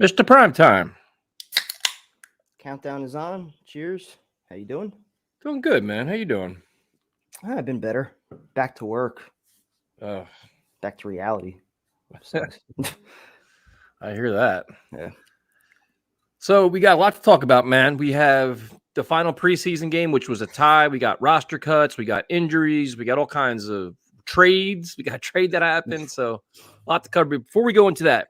Mr. Primetime. Countdown is on. Cheers. How you doing? Doing good, man. How you doing? I've been better. Back to work. Oh, Back to reality. Sucks. I hear that. Yeah. So we got a lot to talk about, man. We have the final preseason game, which was a tie. We got roster cuts. We got injuries. We got all kinds of trades. We got a trade that happened. So a lot to cover. Before we go into that,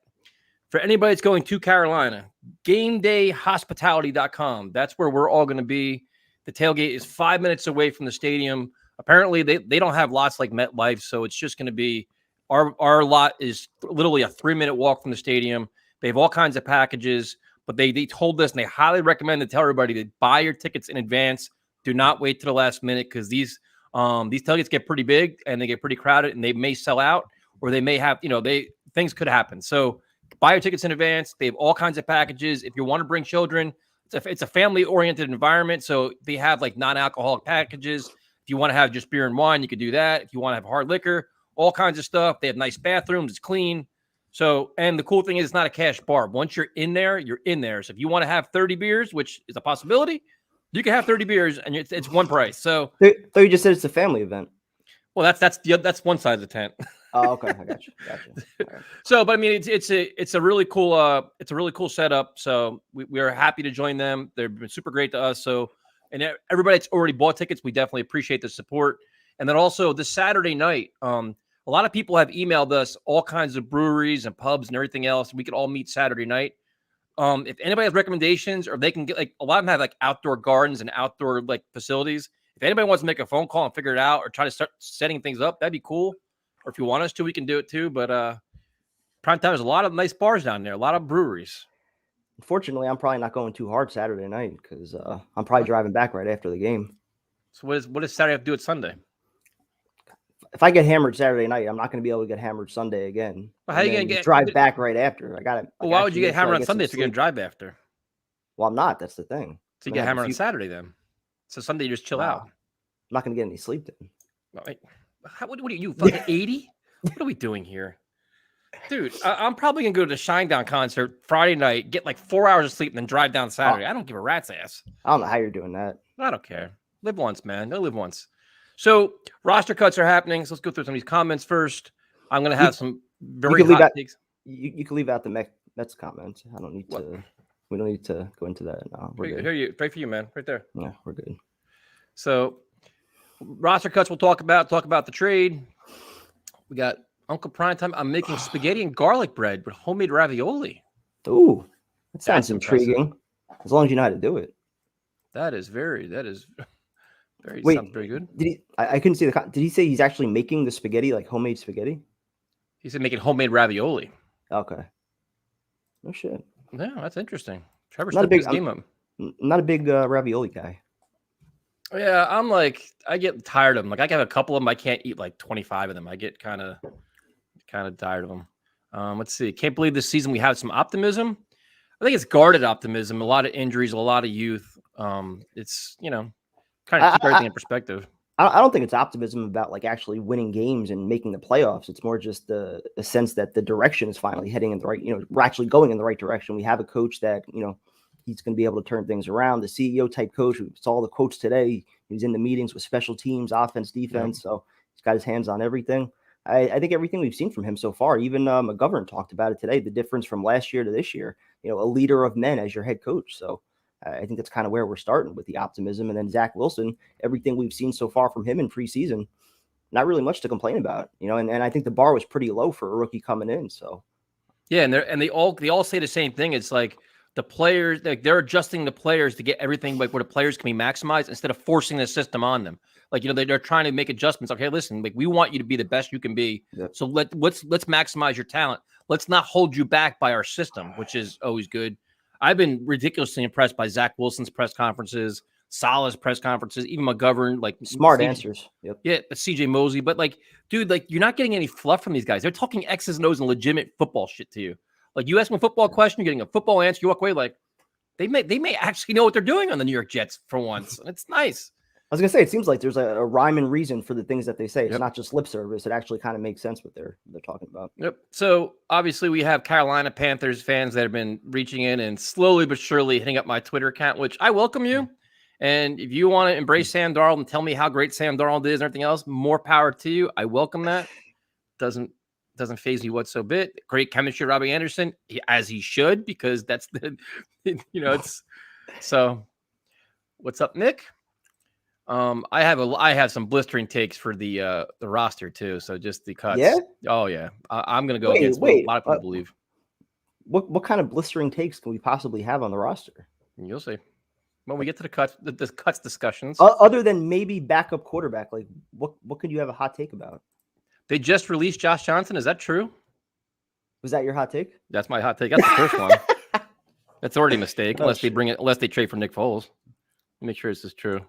for anybody that's going to Carolina, GameDayHospitality.com. That's where we're all going to be. The tailgate is 5 minutes away from the stadium. Apparently, they don't have lots like MetLife, so it's just going to be our lot is literally a 3-minute walk from the stadium. They have all kinds of packages, but they told us and they highly recommend to tell everybody to buy your tickets in advance. Do not wait to the last minute because these tailgates get pretty big and they get pretty crowded and they may sell out or they may have things could happen. So buy your tickets in advance. They have all kinds of packages. If you want to bring children, it's a family-oriented environment. So they have like non-alcoholic packages. If you want to have just beer and wine, you could do that. If you want to have hard liquor, all kinds of stuff. They have nice bathrooms. It's clean. So, and the cool thing is it's not a cash bar. Once you're in there, you're in there. So if you want to have 30 beers, which is a possibility, you can have 30 beers and it's one price. So So you just said it's a family event. well, that's one side of the tent. Oh, okay. I got you. Right. So, but I mean, it's a really cool setup. So we are happy to join them. They've been super great to us. So, and everybody that's already bought tickets, we definitely appreciate the support. And then also this Saturday night, a lot of people have emailed us all kinds of breweries and pubs and everything else. We could all meet Saturday night. If anybody has recommendations, or they can get like a lot of them have like outdoor gardens and outdoor like facilities. If anybody wants to make a phone call and figure it out, or try to start setting things up, that'd be cool. Or if you want us to, we can do it too. But prime time, there's a lot of nice bars down there, a lot of breweries. Unfortunately, I'm probably not going too hard Saturday night because I'm probably driving back right after the game. So what does Saturday have to do with Sunday? If I get hammered Saturday night, I'm not going to be able to get hammered Sunday again. Well, how are you going to drive back right after? I got it. Well, why would you get hammered on Sunday if you're going to drive after? Well, I'm not. That's the thing. So you get hammered on Saturday then. So Sunday you just chill out. I'm not going to get any sleep then. Wait, what are you fucking 80? What are we doing here? Dude, I'm probably going to go to the Shinedown concert Friday night, get like 4 hours of sleep, and then drive down Saturday. I don't give a rat's ass. I don't know how you're doing that. I don't care. Live once, man. Don't live once. So roster cuts are happening. So let's go through some of these comments first. I'm going to have some very hot takes. You can leave out the Mets comments. I don't need to. We don't need to go into that. No, we're good. Here, right for you, man. Right there. Yeah, we're good. So roster cuts we'll talk about the trade. We got Uncle Primetime. I'm making spaghetti and garlic bread with homemade ravioli. Ooh, that sounds intriguing. As long as you know how to do it. That is very. Wait, sounds very good. Did he? I couldn't see the. Did he say he's actually making the spaghetti, like homemade spaghetti? He said making homemade ravioli. Okay. No shit. Yeah, that's interesting. Trevor's not a big game up. Not a big ravioli guy. Yeah, I'm like, I get tired of them. Like, I can have a couple of them. I can't eat like 25 of them. I get kind of tired of them. Let's see. Can't believe this season we have some optimism. I think it's guarded optimism. A lot of injuries, a lot of youth. It's kind of keep everything in perspective. I don't think it's optimism about like actually winning games and making the playoffs. It's more just the sense that the direction is finally heading in the right. We're actually going in the right direction. We have a coach that he's going to be able to turn things around. The CEO type coach. We saw the quotes today. He's in the meetings with special teams, offense, defense. Yeah. So he's got his hands on everything. I think everything we've seen from him so far. Even McGovern talked about it today. The difference from last year to this year. A leader of men as your head coach. So. I think that's kind of where we're starting with the optimism. And then Zach Wilson, everything we've seen so far from him in preseason, not really much to complain about, and I think the bar was pretty low for a rookie coming in. So, yeah. And they all say the same thing. It's like the players, they're adjusting the players to get everything like where the players can be maximized instead of forcing the system on them. Like, they're trying to make adjustments. Okay, listen, like we want you to be the best you can be. Yep. So let's maximize your talent. Let's not hold you back by our system, which is always good. I've been ridiculously impressed by Zach Wilson's press conferences, Salah's press conferences, even McGovern, like smart answers. Yep. Yeah, CJ Mosley. But like, dude, like you're not getting any fluff from these guys. They're talking X's and O's and legitimate football shit to you. Like you ask them a football question, you're getting a football answer, you walk away like they may actually know what they're doing on the New York Jets for once. And it's nice. was gonna say, it seems like there's a rhyme and reason for the things that they say. It's Yep. not just lip service. It actually kind of makes sense what they're talking about. Yep. So obviously we have Carolina Panthers fans that have been reaching in and slowly but surely hitting up my Twitter account, which I welcome you. And if you want to embrace Sam Darnold and tell me how great Sam Darnold is and everything else, more power to you. I welcome that. Doesn't faze me whatsoever. Great chemistry, Robbie Anderson, as he should, because that's the, it's so. What's up, Nick? I have some blistering takes for the roster too. So just the cuts. Yeah. Oh yeah. I'm gonna go against what a lot of people believe. What kind of blistering takes can we possibly have on the roster? You'll see when we get to the cuts discussions. Other than maybe backup quarterback, like what could you have a hot take about? They just released Josh Johnson. Is that true? Was that your hot take? That's my hot take. That's the first one. That's already a mistake, unless they trade for Nick Foles. Make sure this is true.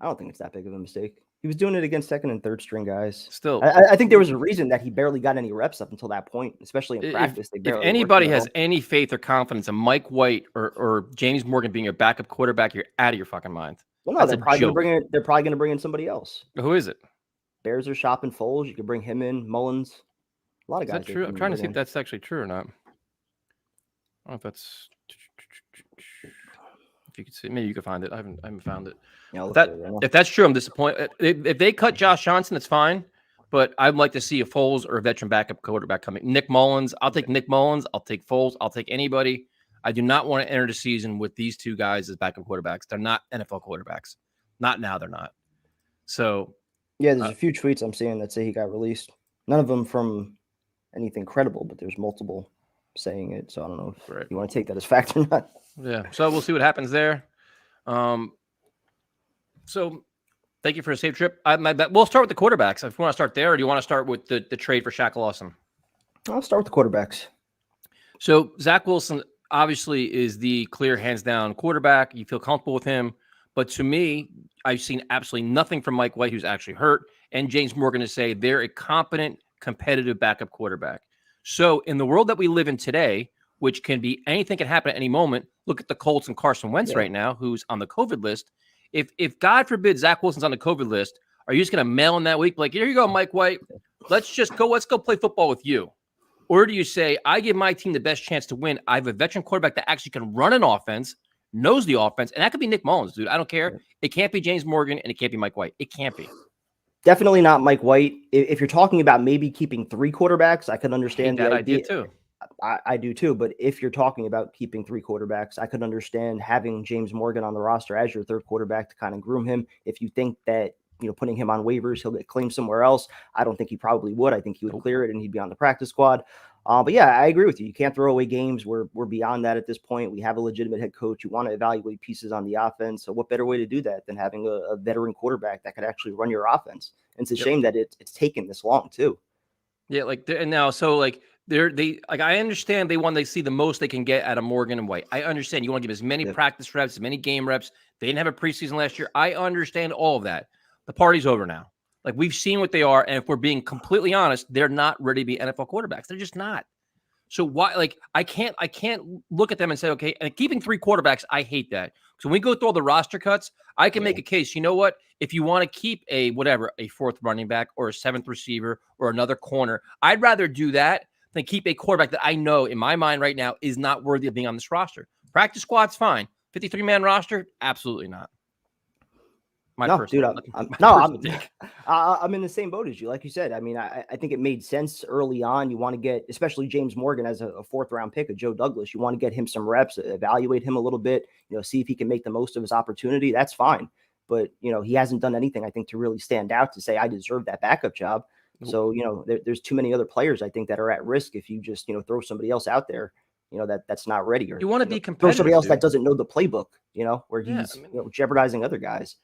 I don't think it's that big of a mistake. He was doing it against second and third string guys. Still, I think there was a reason that he barely got any reps up until that point, especially in practice. If anybody has any faith or confidence in Mike White or James Morgan being a backup quarterback, you're out of your fucking mind. Well, no, they're probably going to bring in somebody else. Who is it? Bears are shopping Foles. You could bring him in. Mullens. A lot of guys. Is that true? I'm trying to see if that's actually true or not. I don't know if that's. If you could see, maybe you could find it. I haven't found it. Yeah, if that's true, I'm disappointed. If they cut Josh Johnson, that's fine. But I'd like to see a Foles or a veteran backup quarterback coming. Nick Mullens. I'll take Nick Mullens. I'll take Foles. I'll take anybody. I do not want to enter the season with these two guys as backup quarterbacks. They're not NFL quarterbacks. Not now. They're not. So. Yeah, there's a few tweets I'm seeing that say he got released. None of them from anything credible, but there's multiple saying it. So I don't know if you want to take that as fact or not. Yeah. So we'll see what happens there. So thank you for a safe trip. We'll start with the quarterbacks. If you want to start there, or do you want to start with the trade for Shaq Lawson? I'll start with the quarterbacks. So Zach Wilson obviously is the clear hands down quarterback. You feel comfortable with him. But to me, I've seen absolutely nothing from Mike White, who's actually hurt, and James Morgan to say they're a competent, competitive backup quarterback. So in the world that we live in today, which can be anything can happen at any moment, look at the Colts and Carson Wentz right now, who's on the COVID list. If God forbid Zach Wilson's on the COVID list, are you just going to mail in that week? Like, here you go, Mike White. Let's go play football with you. Or do you say, I give my team the best chance to win. I have a veteran quarterback that actually can run an offense, knows the offense, and that could be Nick Mullens, dude. I don't care. It can't be James Morgan, and it can't be Mike White. It can't be. Definitely not Mike White. If you're talking about maybe keeping three quarterbacks, I can understand that idea too. I do too. But if you're talking about keeping three quarterbacks, I could understand having James Morgan on the roster as your third quarterback to kind of groom him. If you think that, putting him on waivers, he'll get claimed somewhere else, I don't think he probably would. I think he would clear it and he'd be on the practice squad. But yeah, I agree with you. You can't throw away games. We're beyond that at this point. We have a legitimate head coach. You want to evaluate pieces on the offense. So what better way to do that than having a veteran quarterback that could actually run your offense? And it's a shame that it's taken this long too. Yeah, I understand they want to see the most they can get out of Morgan and White. I understand you want to give as many practice reps, as many game reps. They didn't have a preseason last year. I understand all of that. The party's over now. Like, we've seen what they are, and if we're being completely honest, they're not ready to be NFL quarterbacks. They're just not. So why? Like, I can't look at them and say, okay, and keeping three quarterbacks, I hate that. So when we go through all the roster cuts, I can make a case. You know what? If you want to keep a fourth running back or a seventh receiver or another corner, I'd rather do that than keep a quarterback that I know in my mind right now is not worthy of being on this roster. Practice squad's fine. 53-man roster, absolutely not. I'm in the same boat as you. Like you said, I mean, I think it made sense early on. You want to get, especially James Morgan as a fourth round pick of Joe Douglas. You want to get him some reps, evaluate him a little bit, see if he can make the most of his opportunity. That's fine. But, he hasn't done anything, I think, to really stand out to say, I deserve that backup job. So, there's too many other players, I think, that are at risk if you just, throw somebody else out there, that's not ready. Or you want to be competitive. Throw somebody else that doesn't know the playbook, where he's jeopardizing other guys.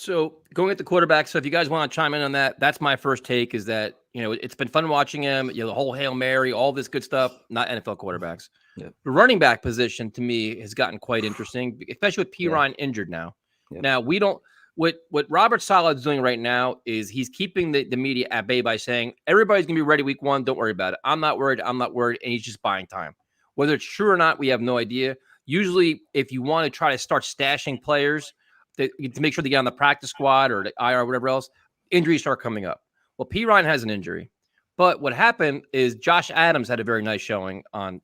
So going at the quarterback, so if you guys want to chime in on that, that's my first take is that, it's been fun watching him, the whole Hail Mary, all this good stuff, not NFL quarterbacks. Yeah. The running back position to me has gotten quite interesting, especially with P. Ryan injured now. Yeah. Now, what Robert Sala's doing right now is he's keeping the media at bay by saying, everybody's going to be ready week one. Don't worry about it. I'm not worried. And he's just buying time. Whether it's true or not, we have no idea. Usually, if you want to try to start stashing players, to make sure they get on the practice squad or the IR or whatever else, injuries start coming up. Well, P. Ryan has an injury. But what happened is Josh Adams had a very nice showing on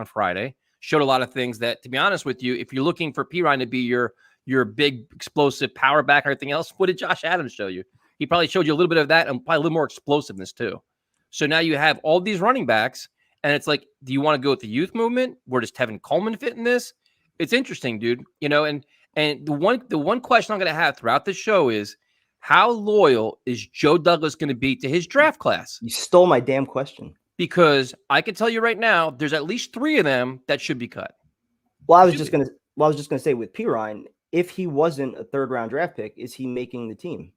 Friday. Showed a lot of things that, to be honest with you, if you're looking for P. Ryan to be your big explosive power back or everything else, what did Josh Adams show you? He probably showed you a little bit of that and probably a little more explosiveness too. So now you have all these running backs, and it's like, do you want to go with the youth movement? Where does Tevin Coleman fit in this? It's interesting, dude. And the one question I'm going to have throughout the show is, how loyal is Joe Douglas going to be to his draft class? You stole my damn question. Because I can tell you right now, there's at least 3 of them that should be cut. Well, I was just gonna say with P. Ryan, if he wasn't a 3rd round draft pick, is he making the team?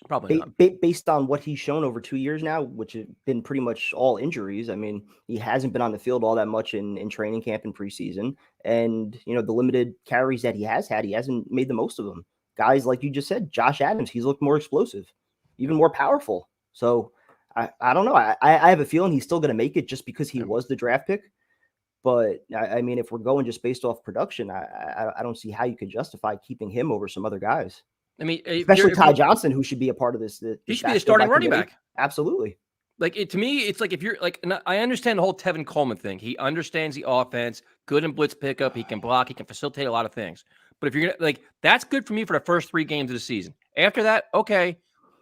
Probably not. Based on what he's shown over 2 years now, which have been pretty much all injuries. I mean, he hasn't been on the field all that much in training camp and preseason. And, the limited carries that he has had, he hasn't made the most of them. Guys, like you just said, Josh Adams, he's looked more explosive, even more powerful. So I don't know. I have a feeling he's still going to make it just because he was the draft pick. But I mean, if we're going just based off production, I don't see how you could justify keeping him over some other guys. I mean, especially Ty Johnson, who should be a part of this. He should be a starting running back. Absolutely. To me, it's like if you're like, and I understand the whole Tevin Coleman thing. He understands the offense, good in blitz pickup. He can block. He can facilitate a lot of things. But if you're gonna that's good for me for the first 3 games of the season. After that, okay,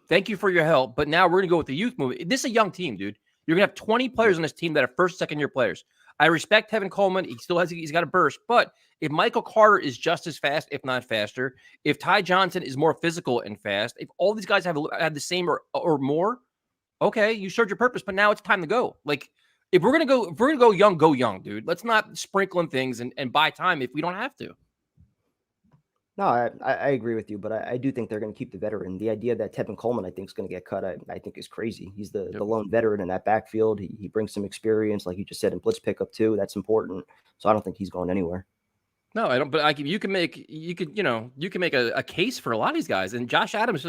thank you for your help. But now we're gonna go with the youth movement. This is a young team, dude. You're gonna have 20 players on this team that are first, second year players. I respect Tevin Coleman. He's got a burst. But if Michael Carter is just as fast, if not faster, if Ty Johnson is more physical and fast, if all these guys have the same or more, okay, you served your purpose. But now it's time to go. Like if we're gonna go young, dude. Let's not sprinkle in things and buy time if we don't have to. No, I agree with you, but I do think they're going to keep the veteran. The idea that Tevin Coleman, I think, is going to get cut, I think is crazy. He's the lone veteran in that backfield. He brings some experience, like you just said, in blitz pickup too. That's important. So I don't think he's going anywhere. No, I don't. But you can make a case for a lot of these guys. And Josh Adams,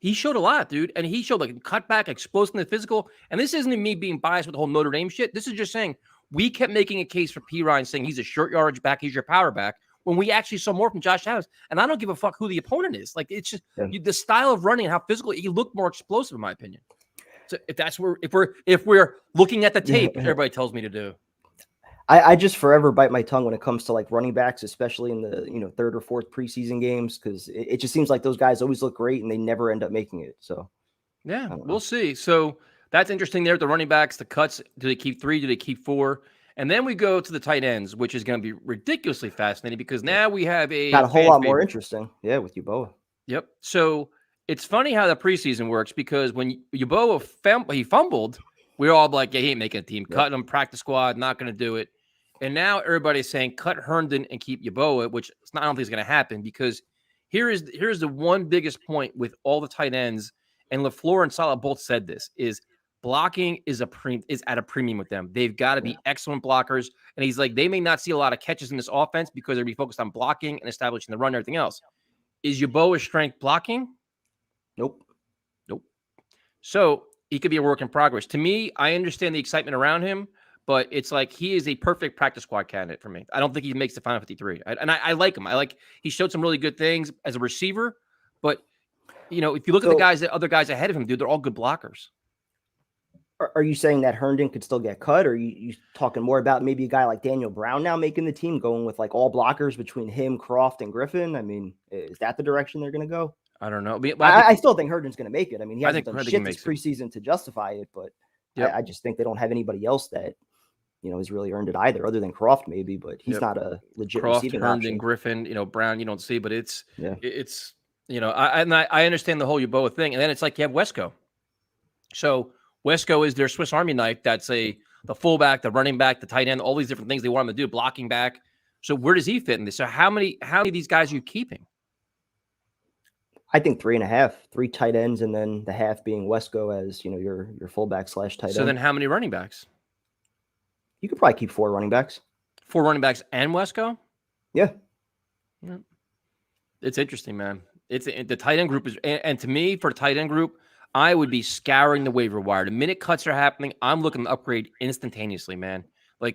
he showed a lot, dude. And he showed cutback, explosiveness, physical. And this isn't me being biased with the whole Notre Dame shit. This is just saying we kept making a case for P. Ryan, saying he's a short yardage back, he's your power back, when we actually saw more from Josh Adams. And I don't give a fuck who the opponent is. It's just the style of running and how physical he looked more explosive, in my opinion. So if we're looking at the tape, everybody tells me to do. I just forever bite my tongue when it comes to running backs, especially in the 3rd or 4th preseason games, because it just seems like those guys always look great and they never end up making it. So yeah, we'll see. So that's interesting there. The running backs, the cuts. Do they keep 3? Do they keep 4? And then we go to the tight ends, which is going to be ridiculously fascinating because now we have got a whole lot more interesting. Yeah, with Yeboah. Yep. So it's funny how the preseason works because when Yeboah he fumbled, we were all like, yeah, he ain't making a team. Cutting him, practice squad, not going to do it. And now everybody's saying cut Herndon and keep Yeboah, which I don't think is going to happen because here's the one biggest point with all the tight ends, and LaFleur and Saleh both said this, is blocking is at a premium with them. They've got to be excellent blockers. And he's like, they may not see a lot of catches in this offense because they're be focused on blocking and establishing the run and everything else. Is Yeboah's strength blocking? Nope. So he could be a work in progress. To me, I understand the excitement around him, but it's like he is a perfect practice squad candidate for me. I don't think he makes the final 53. I like him. He showed some really good things as a receiver, but if you look at the other guys ahead of him, dude, they're all good blockers. Are you saying that Herndon could still get cut? Or are you talking more about maybe a guy like Daniel Brown now making the team, going with all blockers between him, Croft, and Griffin? I mean, is that the direction they're going to go? I don't know. I still think Herndon's going to make it. I mean, he hasn't done shit this preseason to justify it, but I just think they don't have anybody else that has really earned it either, other than Croft maybe, but he's not a legit Croft, receiving Herndon, option. Griffin, Brown, you don't see, but it's I understand the whole Yeboah thing, and then it's like you have Wesco. So Wesco is their Swiss Army knife. That's the fullback, the running back, the tight end, all these different things they want him to do, blocking back. So where does he fit in this? So how many of these guys are you keeping? I think 3.5, 3 tight ends, and then the half being Wesco as your fullback / tight end. So then how many running backs? You could probably keep 4 running backs. 4 running backs and Wesco? Yeah. It's interesting, man. The tight end group is, and to me, for the tight end group, I would be scouring the waiver wire. The minute cuts are happening, I'm looking to upgrade instantaneously, man.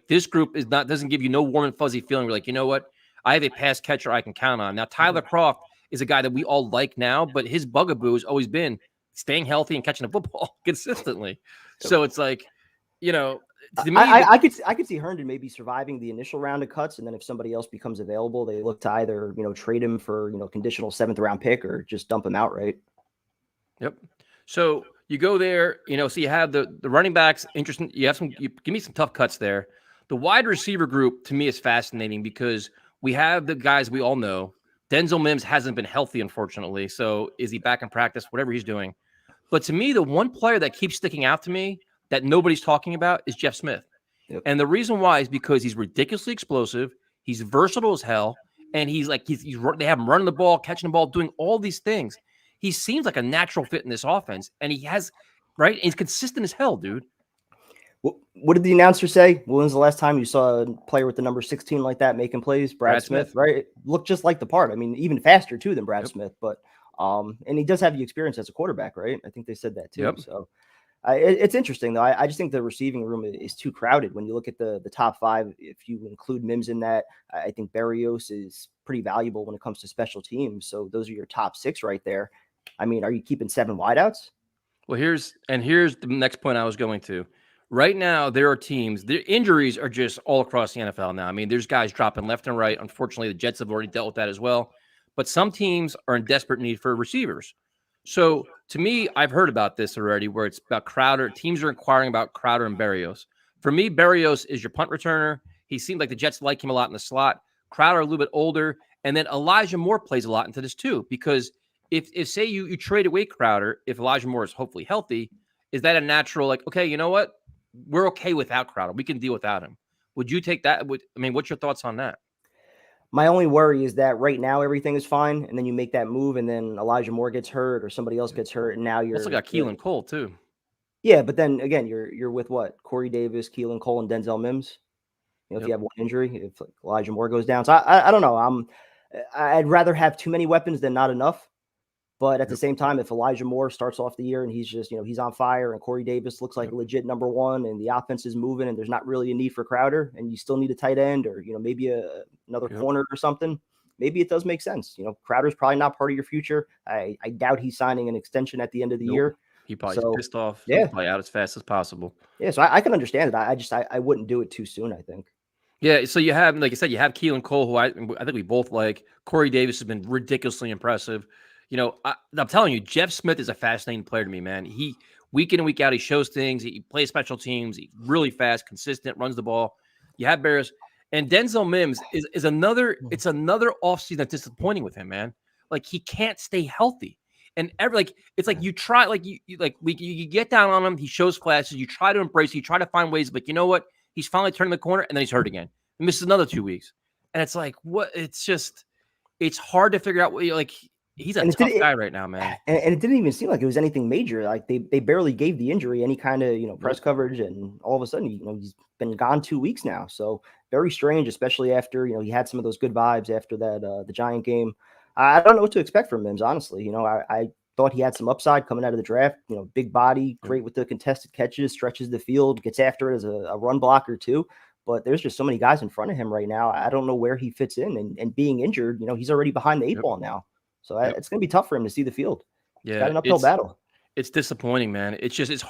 This group doesn't give you no warm and fuzzy feeling. We're like, you know what? I have a pass catcher I can count on. Now, Tyler Croft is a guy that we all like now, but his bugaboo has always been staying healthy and catching the football consistently. So it's like, to me, I could see Herndon maybe surviving the initial round of cuts, and then if somebody else becomes available, they look to either trade him for conditional 7th round pick or just dump him outright. Yep. So you go there, so you have the running backs. Interesting. You give me some tough cuts there. The wide receiver group to me is fascinating because we have the guys we all know. Denzel Mims hasn't been healthy, unfortunately. So is he back in practice? Whatever he's doing. But to me, the one player that keeps sticking out to me that nobody's talking about is Jeff Smith. Yep. And the reason why is because he's ridiculously explosive. He's versatile as hell. And they have him running the ball, catching the ball, doing all these things. He seems like a natural fit in this offense. And he has, right? He's consistent as hell, dude. What did the announcer say? When's the last time you saw a player with the number 16 like that making plays? Brad Smith, right? It looked just like the part. I mean, even faster too than Brad Smith. But and he does have the experience as a quarterback, right? I think they said that too. Yep. So it's interesting though. I just think the receiving room is too crowded. When you look at the top 5, if you include Mims in that, I think Berrios is pretty valuable when it comes to special teams. So those are your top 6 right there. I mean, are you keeping 7 wideouts? Well, here's the next point I was going to. Right now, there are teams, their injuries are just all across the NFL now. I mean, there's guys dropping left and right. Unfortunately, the Jets have already dealt with that as well. But some teams are in desperate need for receivers. So to me, I've heard about this already where it's about Crowder. Teams are inquiring about Crowder and Berrios. For me, Berrios is your punt returner. He seemed like the Jets like him a lot in the slot. Crowder a little bit older. And then Elijah Moore plays a lot into this too, because if say you trade away Crowder, if Elijah Moore is hopefully healthy, is that a natural, like, okay, you know what? We're okay without Crowder. We can deal without him. Would you take that? What's your thoughts on that? My only worry is that right now everything is fine, and then you make that move, and then Elijah Moore gets hurt or somebody else gets hurt, and now you're also got Keelan Cole too. Yeah, but then again, you're with what? Corey Davis, Keelan Cole, and Denzel Mims. If you have one injury, if Elijah Moore goes down, so I don't know. I'd rather have too many weapons than not enough. But at the same time, if Elijah Moore starts off the year and he's just, he's on fire and Corey Davis looks like a legit number 1 and the offense is moving and there's not really a need for Crowder and you still need a tight end or, maybe another corner or something, maybe it does make sense. Crowder's probably not part of your future. I doubt he's signing an extension at the end of the year. He probably pissed off. Yeah. He's probably out as fast as possible. Yeah, so I can understand it. I wouldn't do it too soon, I think. Yeah, so you have, like I said, you have Keelan Cole, who I think we both like. Corey Davis has been ridiculously impressive. I'm telling you, Jeff Smith is a fascinating player to me, man. He week in and week out, he shows things. He plays special teams. He's really fast, consistent, runs the ball. You have Bears and Denzel Mims is another. It's another offseason that's disappointing with him, man. Like he can't stay healthy, and it's like you try, like you get down on him. He shows flashes. You try to embrace. You try to find ways, but you know what? He's finally turning the corner, and then he's hurt again. He misses another 2 weeks, and it's like what? It's hard to figure out what He's a tough guy right now, man. And it didn't even seem like it was anything major. Like they barely gave the injury any kind of, press coverage. And all of a sudden, he's been gone 2 weeks now. So very strange, especially after, he had some of those good vibes after that, the Giant game. I don't know what to expect from Mims, honestly. I thought he had some upside coming out of the draft, big body, great with the contested catches, stretches the field, gets after it as a run blocker too. But there's just so many guys in front of him right now. I don't know where he fits in and being injured, he's already behind the 8 ball now. So it's going to be tough for him to see the field. Yeah, it's got an uphill battle. It's disappointing, man. It's just it's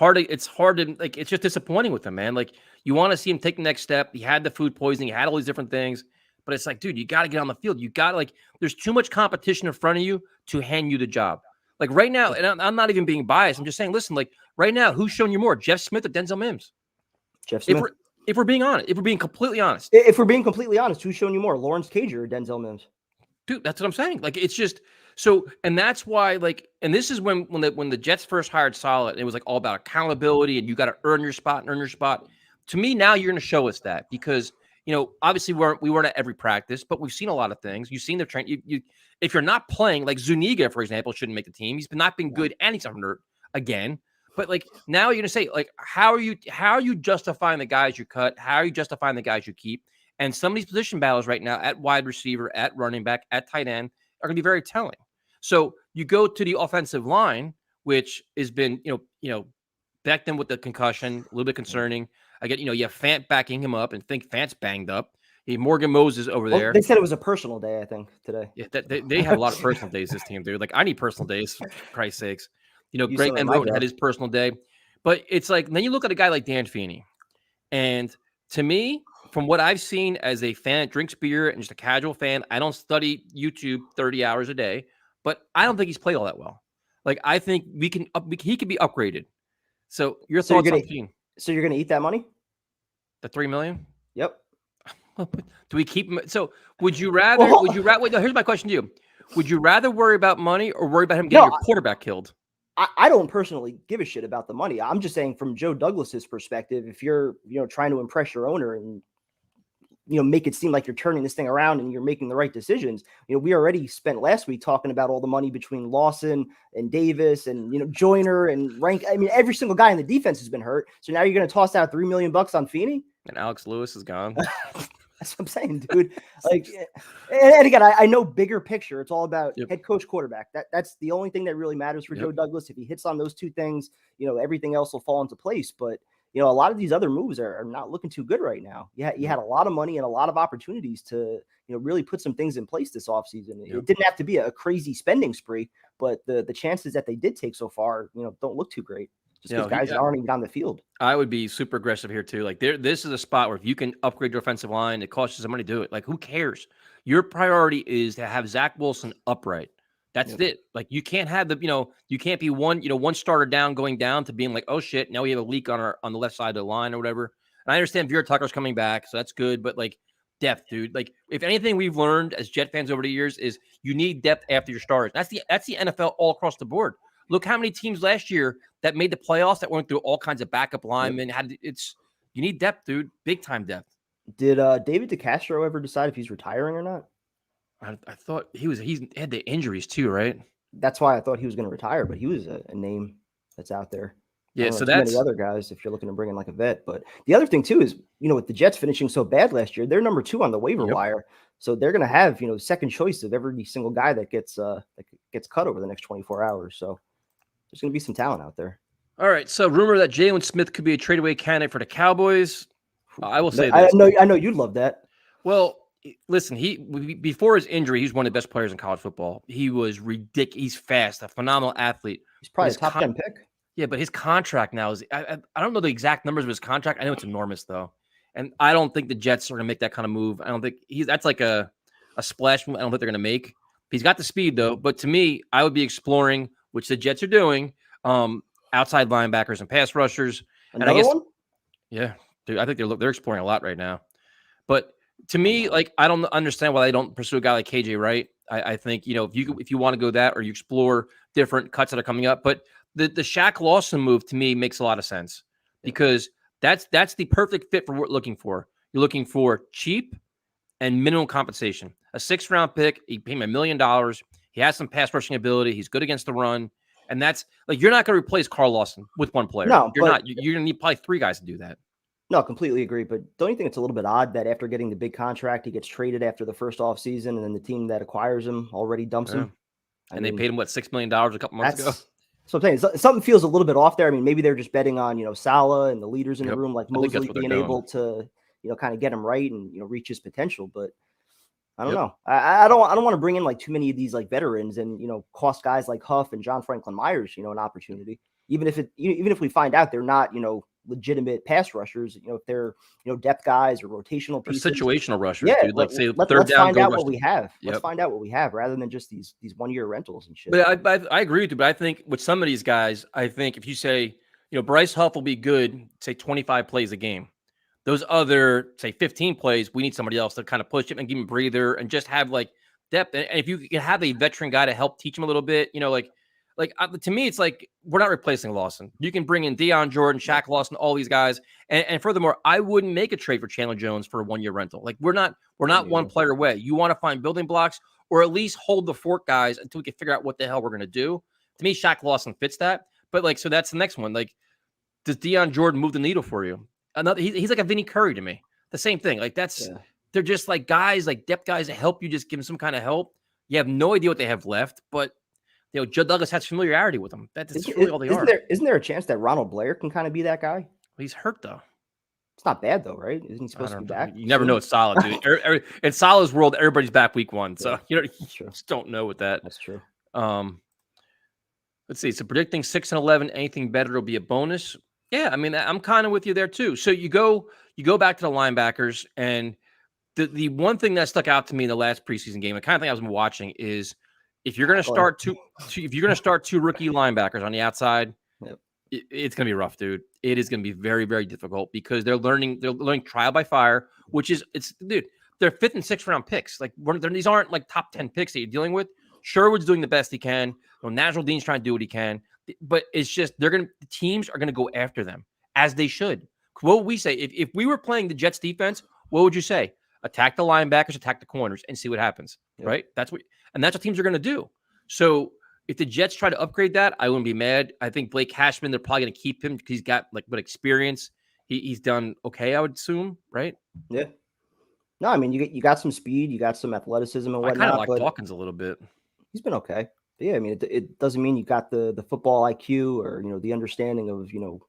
just disappointing with him, man. Like you want to see him take the next step. He had the food poisoning, he had all these different things, but it's like, dude, you got to get on the field. You got to there's too much competition in front of you to hand you the job. Like right now, and I'm not even being biased. I'm just saying, listen, like right now, who's showing you more, Jeff Smith or Denzel Mims? Jeff Smith. If we're being honest, if we're being completely honest, who's showing you more, Lawrence Cager or Denzel Mims? Dude, that's what I'm saying. Like it's just. So, and that's why, and this is when the Jets first hired Solid, it was all about accountability and you got to earn your spot. To me, now you're going to show us that because, obviously we weren't at every practice, but we've seen a lot of things. You've seen the train. If you're not playing, like Zuniga, for example, shouldn't make the team. He's not been good and he's hurt again. But now you're going to say, how are you justifying the guys you cut? How are you justifying the guys you keep? And some of these position battles right now at wide receiver, at running back, at tight end are going to be very telling. So you go to the offensive line, which has been, Becton with the concussion, a little bit concerning. I get, you have Fant backing him up and think Fant's banged up. Morgan Moses over Well, there. they said it was a personal day, I think, today. Yeah, they have a lot of personal days, this team, dude. Like, I need personal days, for Christ's sakes. Use Greg some Van at my Roten had job. his personal day. But it's like, then you look at a guy like Dan Feeney. And to me, from what I've seen as a fan that drinks beer and just a casual fan, I don't study YouTube 30 hours a day, but I don't think he's played all that well. Like, I think he could be upgraded. So your thoughts on Feeney? So you're gonna eat that money? The $3 million? Yep. Do we keep him? So would you rather? Well, Would you rather? Wait, no, here's my question to you: would you rather worry about money or worry about him getting your quarterback killed? I don't personally give a shit about the money. I'm just saying, from Joe Douglas's perspective, if you're trying to impress your owner and make it seem like you're turning this thing around and you're making the right decisions. We already spent last week talking about all the money between Lawson and Davis and Joyner and Rank. I mean, every single guy in the defense has been hurt. So now you're going to toss out $3 million on Feeney, and Alex Lewis is gone. That's what I'm saying, dude. Like, and again, I know bigger picture. It's all about head coach, quarterback. That's the only thing that really matters for Joe Douglas. If he hits on those two things, everything else will fall into place. But a lot of these other moves are not looking too good right now. You had a lot of money and a lot of opportunities to really put some things in place this offseason. It didn't have to be a crazy spending spree, but the chances that they did take so far, don't look too great. Just because guys aren't even on the field. I would be super aggressive here too. Like, this is a spot where if you can upgrade your offensive line, it costs you some money to do it. Like, who cares? Your priority is to have Zach Wilson upright. That's it. Like, you can't have you can't be one starter down going down to being like, oh shit, now we have a leak on the left side of the line or whatever. And I understand Vera Tucker's coming back, so that's good. But like, depth, dude. Like, if anything we've learned as Jet fans over the years is you need depth after your starters. That's the NFL all across the board. Look how many teams last year that made the playoffs that went through all kinds of backup linemen. You need depth, dude. Big time depth. Did David DeCastro ever decide if he's retiring or not? I thought he had the injuries too, right? That's why I thought he was going to retire, but he was a name that's out there. Yeah, so that's many other guys if you're looking to bring in like a vet. But the other thing too is, with the Jets finishing so bad last year, they're number 2 on the waiver wire. So they're going to have, second choice of every single guy that gets cut over the next 24 hours. So there's going to be some talent out there. All right. So rumor that Jalen Smith could be a tradeaway candidate for the Cowboys. I will say this. I know you'd love that. Well, listen, before his injury, he's one of the best players in college football. He was ridiculous. He's fast, a phenomenal athlete. He's probably a top 10 pick. Yeah, but his contract now is I don't know the exact numbers of his contract. I know it's enormous though. And I don't think the Jets are going to make that kind of move. I don't think that's like a splash move. I don't think they're going to make. He's got the speed though. But to me, I would be exploring, which the Jets are doing, outside linebackers and pass rushers. Another one? Yeah, dude, I think they're exploring a lot right now. But to me, like, I don't understand why they don't pursue a guy like KJ Wright. I think, if you want to go that, or you explore different cuts that are coming up. But the Shaq Lawson move to me makes a lot of sense because that's the perfect fit for what we're looking for. You're looking for cheap and minimum compensation. A 6th-round pick, he paid him $1 million. He has some pass rushing ability. He's good against the run. And that's like, you're not going to replace Carl Lawson with one player. No, you're not. You're going to need probably 3 guys to do that. No, completely agree. But don't you think it's a little bit odd that after getting the big contract, he gets traded after the first offseason, and then the team that acquires him already dumps him? They paid him, $6 million a couple months ago? So I'm saying something feels a little bit off there. I mean, maybe they're just betting on, Salah and the leaders in the room, like Mosley being able to, kind of get him right and, reach his potential. But I don't know. I don't want to bring in like too many of these like veterans and, cost guys like Huff and John Franklin Myers, an opportunity. Even if we find out they're not, legitimate pass rushers, if they're, depth guys or rotational pieces. Or situational rushers, yeah, dude. Like, say, let's find out what we have. Let's find out what we have rather than just these 1-year rentals and shit. But I agree with you. But I think with some of these guys, I think if you say, Bryce Huff will be good, say 25 plays a game. Those other, say 15 plays, we need somebody else to kind of push him and give him a breather and just have like depth. And if you can have a veteran guy to help teach him a little bit, to me, it's like we're not replacing Lawson. You can bring in Dion Jordan, Shaq Lawson, all these guys. And furthermore, I wouldn't make a trade for Chandler Jones for a 1-year rental. Like, we're not one player away. You want to find building blocks or at least hold the fort guys until we can figure out what the hell we're going to do. To me, Shaq Lawson fits that. But so that's the next one. Like, does Dion Jordan move the needle for you? He's like a Vinny Curry to me. The same thing. Like, they're just like guys, like depth guys that help you, just give them some kind of help. You have no idea what they have left, but Joe Douglas has familiarity with them. That's really all they are. Isn't there a chance that Ronald Blair can kind of be that guy? He's hurt though. It's not bad though, right? Isn't he I supposed to be don't know. back? You never soon? know. It's solid, dude. In Salah's world, everybody's back week 1. So, Yeah, you that's true. just don't know with that. That's true. Let's see. So predicting 6-11, anything better will be a bonus. Yeah, I mean, I'm kind of with you there too. So you go back to the linebackers, and the one thing that stuck out to me in the last preseason game, the kind of thing I was watching, is if you're going to start two rookie linebackers on the outside, Yep. it's going to be rough, dude. It is going to be very, very difficult because they're learning trial by fire, which is dude. They're 5th and 6th round picks. Like these aren't like top 10 picks that you're dealing with. Sherwood's doing the best he can. Natural Dean's trying to do what he can, but it's just the teams are gonna go after them as they should. What would we say if we were playing the Jets defense? What would you say? Attack the linebackers, attack the corners, and see what happens. Yep. Right? That's what teams are gonna do. So if the Jets try to upgrade that, I wouldn't be mad. I think Blake Cashman, they're probably gonna keep him because he's got experience. He's done okay, I would assume, right? Yeah. No, I mean you got some speed, you got some athleticism and whatnot. I kind of like Dawkins a little bit. He's been okay. But yeah, I mean it doesn't mean you got the football IQ or the understanding of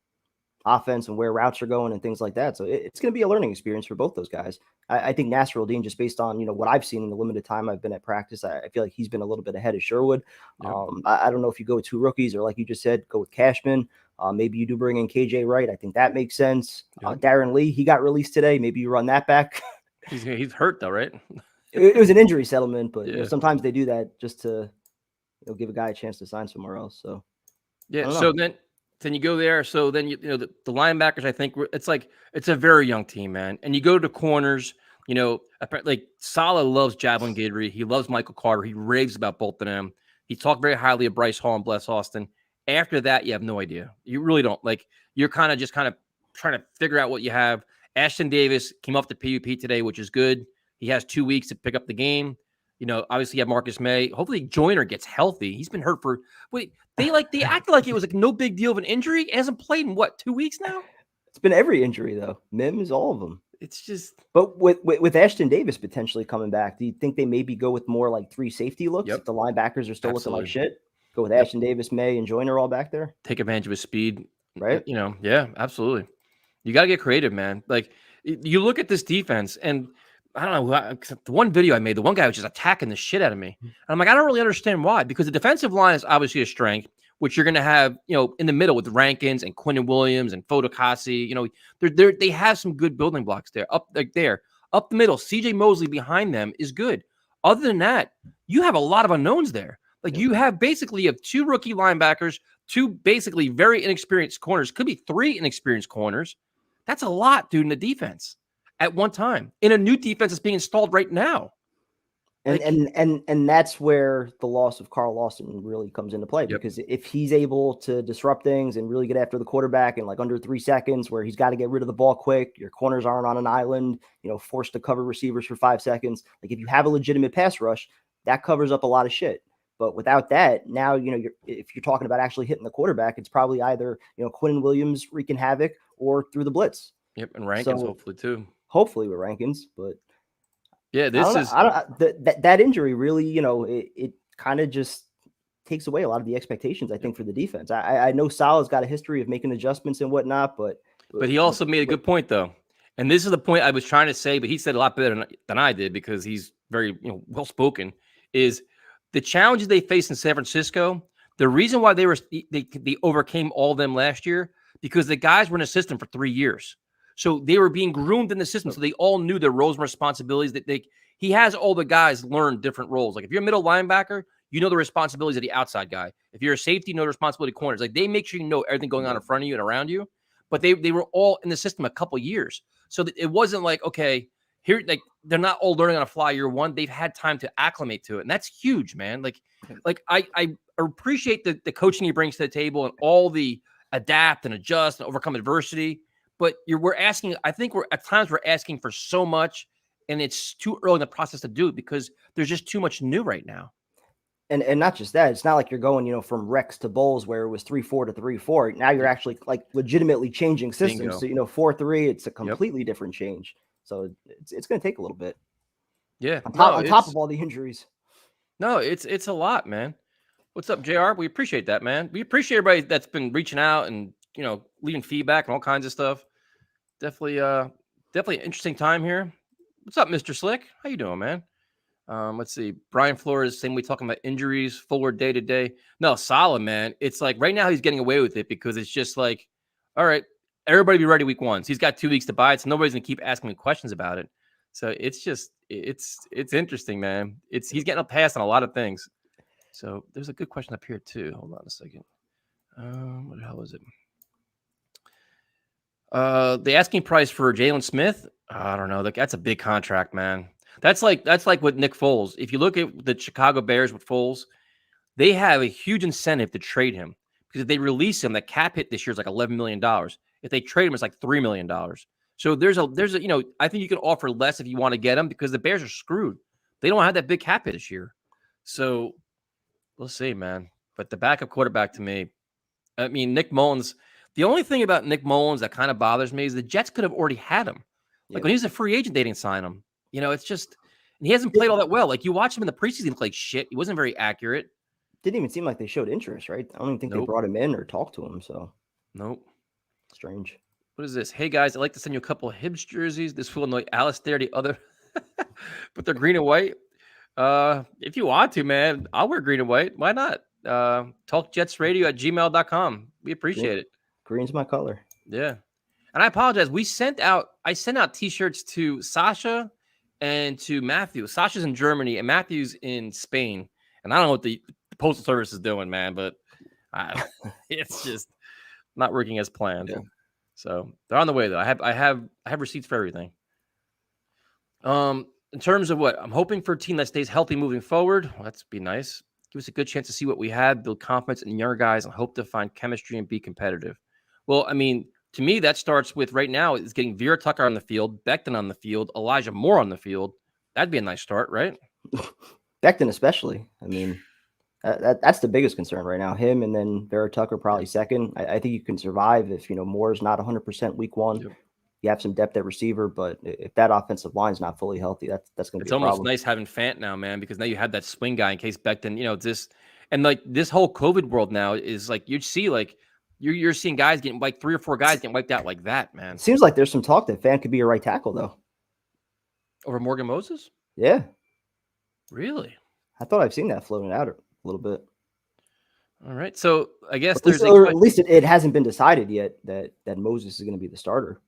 offense and where routes are going and things like that. So it's going to be a learning experience for both those guys. I think Nasser Dean, just based on what I've seen in the limited time I've been at practice, I feel like he's been a little bit ahead of Sherwood. Yep. I don't know if you go with 2 rookies or like you just said, go with Cashman. Maybe you do bring in KJ Wright. I think that makes sense. Yep. Darren Lee, he got released today. Maybe you run that back. He's hurt though, right? It was an injury settlement, but sometimes they do that just to give a guy a chance to sign somewhere else. So yeah. So then you go there. So then the linebackers, I think it's a very young team, man. And you go to corners. Like Saleh loves Javelin Guidry. He loves Michael Carter. He raves about both of them. He talked very highly of Bryce Hall and Bless Austin. After that, you have no idea. You really don't. Like you're kind of trying to figure out what you have. Ashton Davis came off the PUP today, which is good. He has 2 weeks to pick up the game. Obviously you have Marcus May. Hopefully Joyner gets healthy. He's been hurt for they acted like it was no big deal of an injury. He hasn't played in 2 weeks now? It's been every injury though. Mims, all of them. It's just but with Ashton Davis potentially coming back, do you think they maybe go with more like 3 safety looks? Yep. If the linebackers are still looking like shit, go with Ashton Davis, May, and Joyner all back there. Take advantage of his speed. Right. Yeah, absolutely. You got to get creative, man. Like you look at this defense and I don't know. The one video I made, the one guy was just attacking the shit out of me. And I'm like, I don't really understand why. Because the defensive line is obviously a strength, which you're going to have, in the middle with Rankins and Quinnen Williams and Fotokasi. They have some good building blocks there. Up the middle, CJ Mosley behind them is good. Other than that, you have a lot of unknowns there. Like you have 2 rookie linebackers, 2 basically very inexperienced corners. Could be 3 inexperienced corners. That's a lot, dude, in the defense. At one time in a new defense that's being installed right now. And that's where the loss of Carl Lawson really comes into play, because if he's able to disrupt things and really get after the quarterback in like under 3 seconds, where he's got to get rid of the ball quick, your corners aren't on an island, forced to cover receivers for 5 seconds. Like if you have a legitimate pass rush, that covers up a lot of shit. But without that, now, if you're talking about actually hitting the quarterback, it's probably either, Quinnen Williams wreaking havoc or through the blitz. Yep. And Rankins hopefully too. Hopefully with Rankins, but yeah, that injury really, it kind of just takes away a lot of the expectations, I think, for the defense. I know Salah's got a history of making adjustments and whatnot, but he also made a good point though. And this is the point I was trying to say, but he said a lot better than I did because he's very, well spoken, is the challenges they faced in San Francisco. The reason why they overcame all of them last year, because the guys were in the system for 3 years. So they were being groomed in the system. So they all knew their roles and responsibilities. He has all the guys learn different roles. Like if you're a middle linebacker, you know the responsibilities of the outside guy. If you're a safety, you know the responsibility of corners. Like they make sure you know everything going on in front of you and around you. But they were all in the system a couple years. So it wasn't like, okay, here, like they're not all learning on a fly year one. They've had time to acclimate to it. And that's huge, man. Like I appreciate the coaching he brings to the table and all the adapt and adjust and overcome adversity. But I think we're asking for so much, and it's too early in the process to do it because there's just too much new right now. And not just that, it's not like you're going, from Rex to Bowles where it was 3-4 to 3-4. Now you're actually like legitimately changing systems. Bingo. So 4-3, it's a completely different change. So it's going to take a little bit. Yeah. On top of all the injuries. No, it's a lot, man. What's up, JR? We appreciate that, man. We appreciate everybody that's been reaching out and leaving feedback and all kinds of stuff. definitely definitely an interesting time here. What's up, Mr. Slick? How you doing, man? Let's see. Brian Flores, same way talking about injuries, Fuller day to day. No, solid, man. It's like right now he's getting away with it because it's just like, all right, everybody be ready week 1. So he's got 2 weeks to buy it, so nobody's gonna keep asking me questions about it. So it's just it's interesting, man. He's getting a pass on a lot of things. So there's a good question up here too. Hold on a second. What the hell is it? The asking price for Jalen Smith, I don't know. That's a big contract, man. That's like with Nick Foles. If you look at the Chicago Bears with Foles, they have a huge incentive to trade him because if they release him, the cap hit this year is like $11 million. If they trade him, it's like $3 million. So there's a I think you can offer less if you want to get him because the Bears are screwed. They don't have that big cap hit this year. So we'll see, man. But the backup quarterback to me, I mean, Nick Mullens. The only thing about Nick Mullens that kind of bothers me is the Jets could have already had him. Like when he was a free agent, they didn't sign him. It's just, and he hasn't played all that well. Like you watch him in the preseason, he played shit. He wasn't very accurate. Didn't even seem like they showed interest, right? I don't even think they brought him in or talked to him. So, nope. Strange. What is this? Hey guys, I'd like to send you a couple of Hibs jerseys. This will annoy Alistair, the other, but they're green and white. If you want to, man, I'll wear green and white. Why not? talkjetsradio@gmail.com. We appreciate it. Green's my color. Yeah. And I apologize. I sent out t-shirts to Sasha and to Matthew. Sasha's in Germany and Matthew's in Spain. And I don't know what the postal service is doing, man, but it's just not working as planned. Yeah. So they're on the way though. I have receipts for everything. In terms of what I'm hoping for a team that stays healthy moving forward. Well, that's be nice. Give us a good chance to see what we have, build confidence in younger guys, and hope to find chemistry and be competitive. Well, I mean, to me, that starts with right now is getting Vera Tucker on the field, Becton on the field, Elijah Moore on the field. That'd be a nice start, right? Becton especially. I mean, that's the biggest concern right now. Him and then Vera Tucker probably second. I think you can survive if, Moore's not 100% week 1. Yep. You have some depth at receiver, but if that offensive line is not fully healthy, that's going to be a problem. It's almost nice having Fant now, man, because now you have that swing guy in case Becton, and like this whole COVID world now is like you see like you're seeing guys getting like 3 or 4 guys getting wiped out like that, man. Seems like there's some talk that Fant could be a right tackle though. Over Morgan Moses? Yeah. Really? I thought I've seen that floating out a little bit. All right. So I guess at least it hasn't been decided yet that Moses is going to be the starter.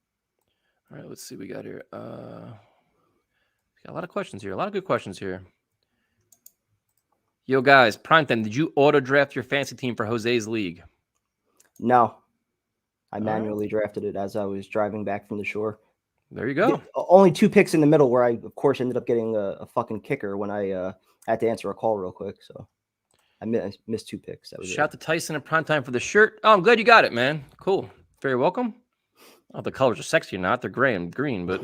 All right, let's see what we got here. We got a lot of questions here. A lot of good questions here. Yo, guys, Primetime, did you auto draft your fantasy team for Jose's league? No. I manually drafted it as I was driving back from the shore. There you go. Only 2 picks in the middle where I, of course, ended up getting a fucking kicker when I had to answer a call real quick. So I missed 2 picks. That was Shout to Tyson and Primetime for the shirt. Oh, I'm glad you got it, man. Cool. Very welcome. Oh, the colors are sexy or not. They're gray and green, but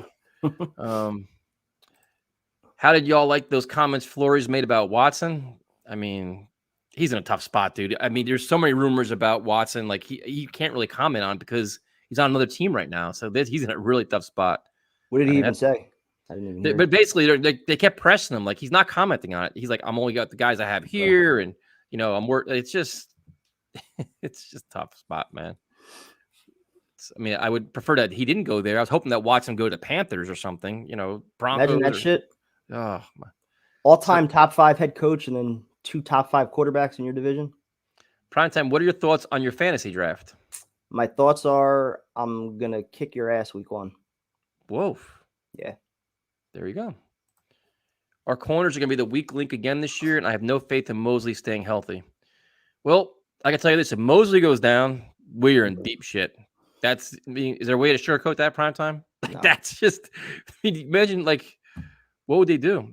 how did y'all like those comments Flores made about Watson? I mean, he's in a tough spot, dude. I mean, there's so many rumors about Watson. Like he can't really comment on because he's on another team right now. So he's in a really tough spot. What did he even say? I didn't even hear. But basically, they kept pressing him. Like he's not commenting on it. He's like, I'm only got the guys I have here, and I'm working. It's just a tough spot, man. I mean, I would prefer that he didn't go there. I was hoping that Watson go to Panthers or something. Broncos. Imagine that shit. Oh, all-time top 5 head coach, and then 2 top 5 quarterbacks in your division. Primetime, what are your thoughts on your fantasy draft? My thoughts are I'm going to kick your ass week 1. Whoa. Yeah. There you go. Our corners are going to be the weak link again this year, and I have no faith in Mosley staying healthy. Well, I can tell you this. If Mosley goes down, we're in deep shit. Is there a way to sugarcoat that, Primetime? Like, no. That's just, imagine, like, what would they do?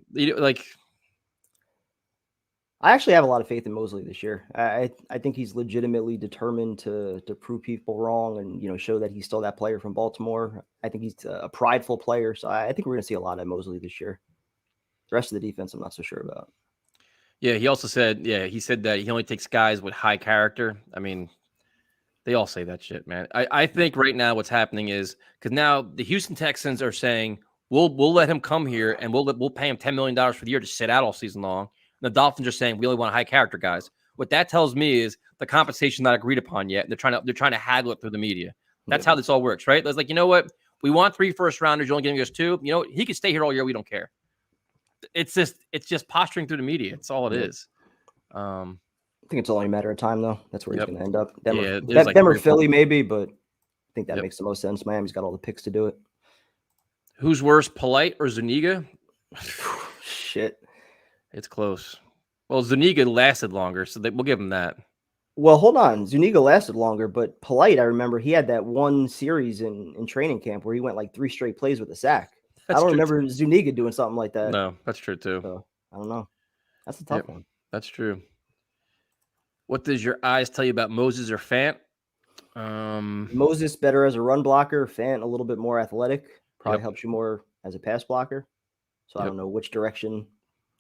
I actually have a lot of faith in Mosley this year. I think he's legitimately determined to prove people wrong and, show that he's still that player from Baltimore. I think he's a prideful player. So I think we're going to see a lot of Mosley this year. The rest of the defense, I'm not so sure about. Yeah, he also said, he said that he only takes guys with high character. I mean, they all say that shit, man. I think right now what's happening is because now the Houston Texans are saying, we'll let him come here and we'll pay him $10 million for the year to sit out all season long. And the Dolphins are saying we only want high character guys. What that tells me is the compensation not agreed upon yet. They're trying to haggle it through the media. That's how this all works, right? It's like, you know what? We want 3 first rounders. You're only giving us 2. You know, he could stay here all year. We don't care. It's just posturing through the media. It's all it is. I think it's only a matter of time, though. That's where he's going to end up. Denver, Philly, maybe, but I think that makes the most sense. Miami's got all the picks to do it. Who's worse, Polite or Zuniga? Shit. It's close. Well, Zuniga lasted longer, so we'll give him that. Well, hold on. Zuniga lasted longer, but Polite, I remember he had that one series in training camp where he went like 3 straight plays with a sack. I don't remember Zuniga doing something like that. No, that's true too. So, I don't know. That's a tough one. That's true. What does your eyes tell you about Moses or Fant? Moses better as a run blocker. Fant a little bit more athletic. Probably helps you more as a pass blocker. So I don't know which direction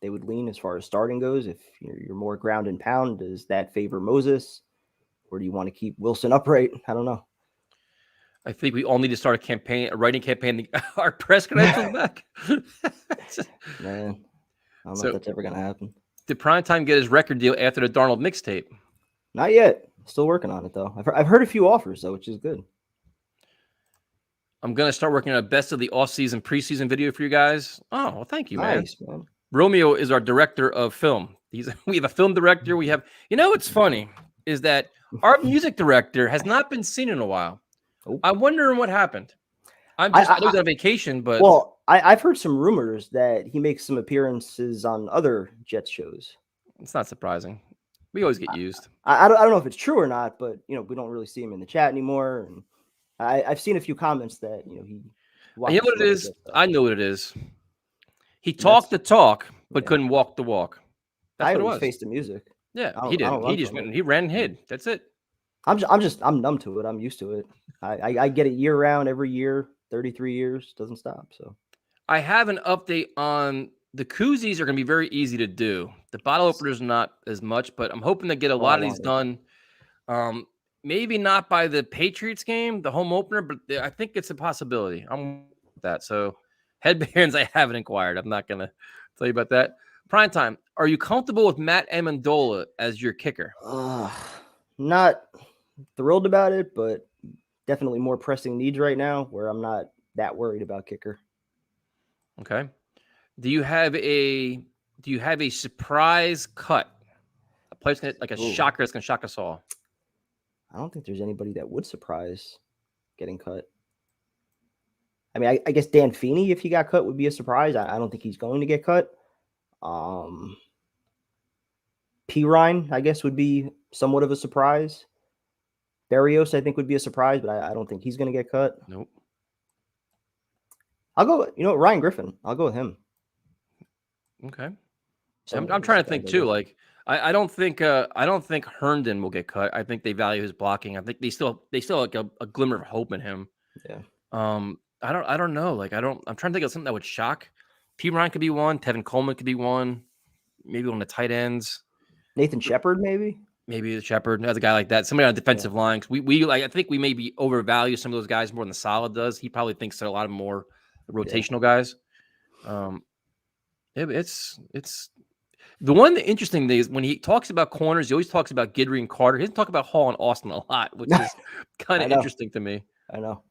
they would lean as far as starting goes. If you're more ground and pound, does that favor Moses? Or do you want to keep Wilson upright? I don't know. I think we all need to start a writing campaign. Our press credentials back. Man, I don't know if that's ever going to happen. Did Primetime get his record deal after the Darnold mixtape? Not yet. Still working on it, though. I've heard a few offers, though, which is good. I'm going to start working on a best of the off-season, preseason video for you guys. Oh, well, thank you, man. Man. Romeo is our director of film. We have a film director. We have, what's funny is that our music director has not been seen in a while. I'm wondering what happened. I was on vacation, but I've heard some rumors that he makes some appearances on other Jets shows. It's not surprising. We always get used. I don't know if it's true or not, but we don't really see him in the chat anymore. And I've seen a few comments that he. You know what it is? I know what it is. He talked the talk, but couldn't walk the walk. That's what it was. Faced the music. Yeah, he did. He just went. He ran and hid. That's it. I'm numb to it. I'm used to it. I get it year round, every year, 33 years, doesn't stop. So I have an update on the koozies are going to be very easy to do. The bottle openers not as much, but I'm hoping to get a lot of these done. Maybe not by the Patriots game, the home opener, but I think it's a possibility. I'm with that. So headbands, I haven't inquired. I'm not going to tell you about that. Primetime, are you comfortable with Matt Amendola as your kicker? Not thrilled about it, but definitely more pressing needs right now where I'm not that worried about kicker. Okay. Do you have a surprise cut? A place like a shocker that's going to shock us all? I don't think there's anybody that would surprise getting cut. I mean, I guess Dan Feeney, if he got cut, would be a surprise. I don't think he's going to get cut. P. Ryan, I guess, would be somewhat of a surprise. Berrios, I think, would be a surprise, but I don't think he's going to get cut. Nope. I'll go, Ryan Griffin. I'll go with him. Okay. I'm trying to think too. Like, I don't think Herndon will get cut. I think they value his blocking. I think they still like a glimmer of hope in him. Yeah. I don't know. Like, I'm trying to think of something that would shock. P. Ryan could be one. Tevin Coleman could be one. Maybe one of the tight ends. Nathan Shepard, maybe. Maybe the Shepard, another guy like that. Somebody on the defensive line. I think we maybe overvalue some of those guys more than Saleh does. He probably thinks they're a lot more rotational guys. It's the one. The interesting thing is when he talks about corners, he always talks about Guidry and Carter. He doesn't talk about Hall and Austin a lot, which is kind of interesting to me. I know.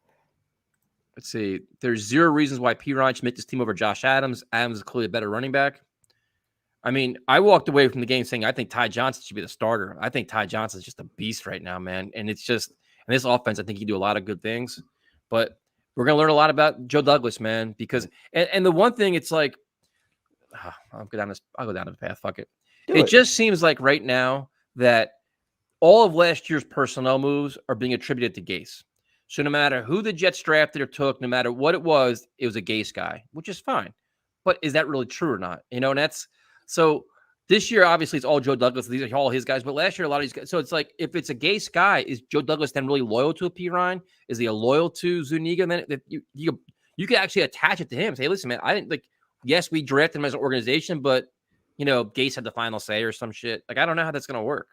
Let's see. There's 0 reasons why P. Ryan should make this team over Josh Adams. Adams is clearly a better running back. I mean, I walked away from the game saying I think Ty Johnson should be the starter. I think Ty Johnson is just a beast right now, man. And it's just in this offense, I think he can do a lot of good things. But we're going to learn a lot about Joe Douglas, man, because and the one thing, it's like, I'll go down the path. Fuck it. It just seems like right now that all of last year's personnel moves are being attributed to Gase. So no matter who the Jets drafted or took, no matter what it was a Gase guy, which is fine. But is that really true or not? And that's so this year, obviously, it's all Joe Douglas. These are all his guys. But last year, a lot of these guys. So it's like, if it's a Gase guy, is Joe Douglas then really loyal to a P. Ryan? Is he loyal to Zuniga? And then you could actually attach it to him. Say, hey, listen, man, I didn't like. Yes, we drafted him as an organization, but Gase had the final say or some shit. Like, I don't know how that's going to work.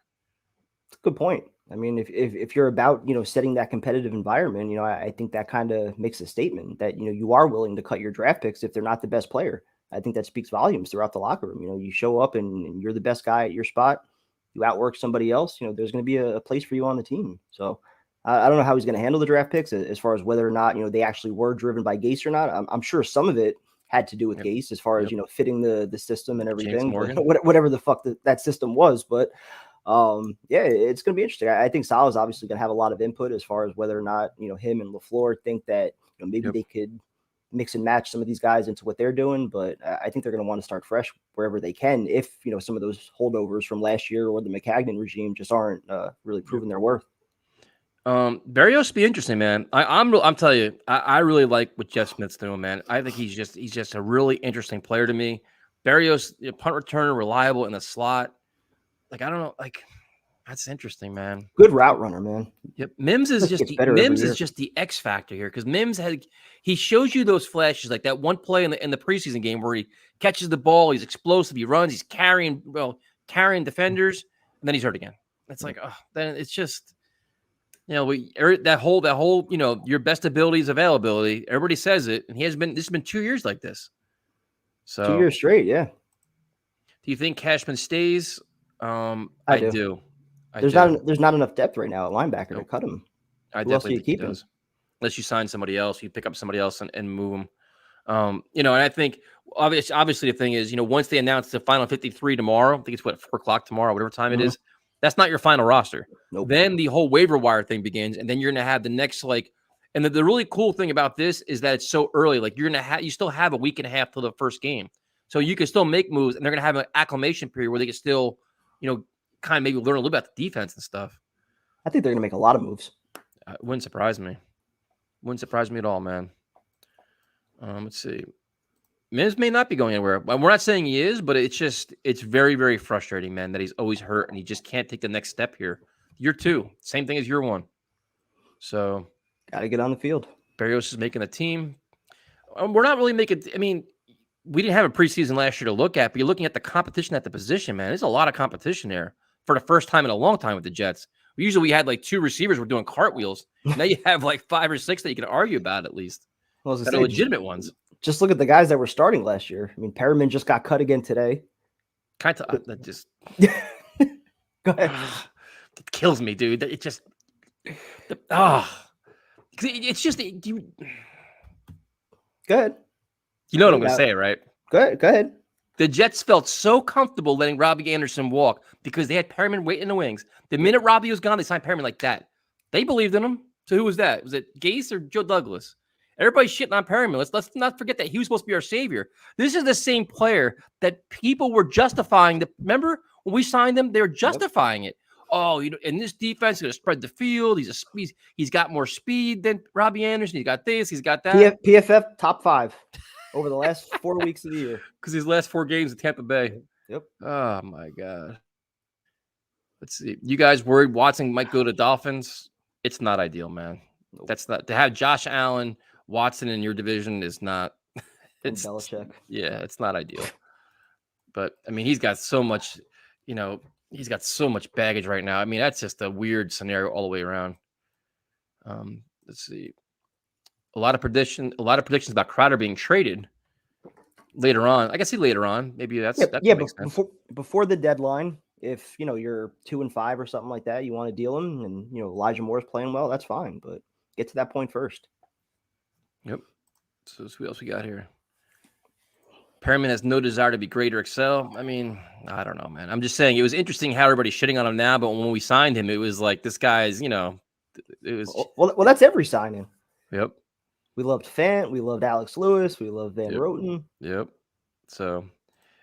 Good point. I mean, if you're about setting that competitive environment, I think that kind of makes a statement that you are willing to cut your draft picks if they're not the best player. I think that speaks volumes throughout the locker room. You show up and you're the best guy at your spot. You outwork somebody else. There's going to be a place for you on the team. So I don't know how he's going to handle the draft picks as far as whether or not, they actually were driven by Gase or not. I'm sure some of it had to do with Gase as far as, fitting the system and everything, whatever the fuck that system was. But yeah, it's going to be interesting. I think Salah's obviously going to have a lot of input as far as whether or not, him and LaFleur think that, maybe they could mix and match some of these guys into what they're doing. But I think they're going to want to start fresh wherever they can if, some of those holdovers from last year or the McCagnon regime just aren't really proving their worth. Berrios be interesting, man. I'm telling you, I really like what Jeff Smith's doing, man. I think he's just a really interesting player to me. Berrios, punt returner, reliable in the slot. Like, I don't know, like, that's interesting, man. Good route runner, man. Yep. Mims is just the X factor here, because Mims he shows you those flashes, like that one play in the preseason game where he catches the ball, he's explosive, he runs, he's carrying defenders, and then he's hurt again. It's like, oh, then it's just. That whole, your best ability is availability. Everybody says it, and this has been 2 years like this. So 2 years straight, yeah. Do you think Cashman stays? I do. There's not enough depth right now at linebacker to cut him. I definitely think he does. Unless you sign somebody else, you pick up somebody else and move them. And I think obviously the thing is, once they announce the final 53 tomorrow, I think it's 4:00 tomorrow, whatever time it is. That's not your final roster. Nope. Then the whole waiver wire thing begins, and then you're going to have the next and the really cool thing about this is that it's so early. Like you still have a week and a half till the first game, so you can still make moves, and they're going to have an acclimation period where they can still, kind of maybe learn a little about the defense and stuff. I think they're going to make a lot of moves. It wouldn't surprise me. Wouldn't surprise me at all, man. Let's see. Mims may not be going anywhere. We're not saying he is, but it's very, very frustrating, man, that he's always hurt and he just can't take the next step here. Year 2, same thing as year 1. So got to get on the field. Berrios is making the team. We're not really making. I mean, we didn't have a preseason last year to look at, but you're looking at the competition at the position, man. There's a lot of competition there for the first time in a long time with the Jets. Usually we had like 2 receivers were doing cartwheels. Now you have like 5 or 6 that you can argue about at least. Well, that are legitimate ones. Just look at the guys that were starting last year. I mean, Perriman just got cut again today. Kind of that just go ahead. It kills me, dude. It just it's just you. Go ahead. You know what I'm going to say, right? Go ahead. The Jets felt so comfortable letting Robbie Anderson walk because they had Perriman waiting in the wings. The minute Robbie was gone, they signed Perriman like that. They believed in him. So who was that? Was it Gase or Joe Douglas? Everybody's shitting on Perriman. Let's not forget that he was supposed to be our savior. This is the same player that people were justifying. Remember when we signed him? They were justifying it. Oh, in this defense, he's going to spread the field. He's got more speed than Robbie Anderson. He's got this. He's got that. PFF top 5 over the last 4 weeks of the year. Because his last 4 games in Tampa Bay. Yep. Oh my God. Let's see. You guys worried Watson might go to Dolphins? It's not ideal, man. Nope. That's not to have Josh Allen, Watson in your division is not. It's Belichick. Yeah, it's not ideal. But I mean, he's got so much. He's got so much baggage right now. I mean, that's just a weird scenario all the way around. Let's see. A lot of predictions about Crowder being traded later on. I can see later on. Maybe that makes sense. Before the deadline, if you're 2-5 or something like that, you want to deal him, and Elijah Moore's playing well, that's fine. But get to that point first. Yep. So what else we got here? Perriman has no desire to be great or excel. I mean, I don't know, man. I'm just saying it was interesting how everybody's shitting on him now, but when we signed him, it was like this guy's, it was. Well, that's every signing. Yep. We loved Fant. We loved Alex Lewis. We loved Van Roten. Yep. So,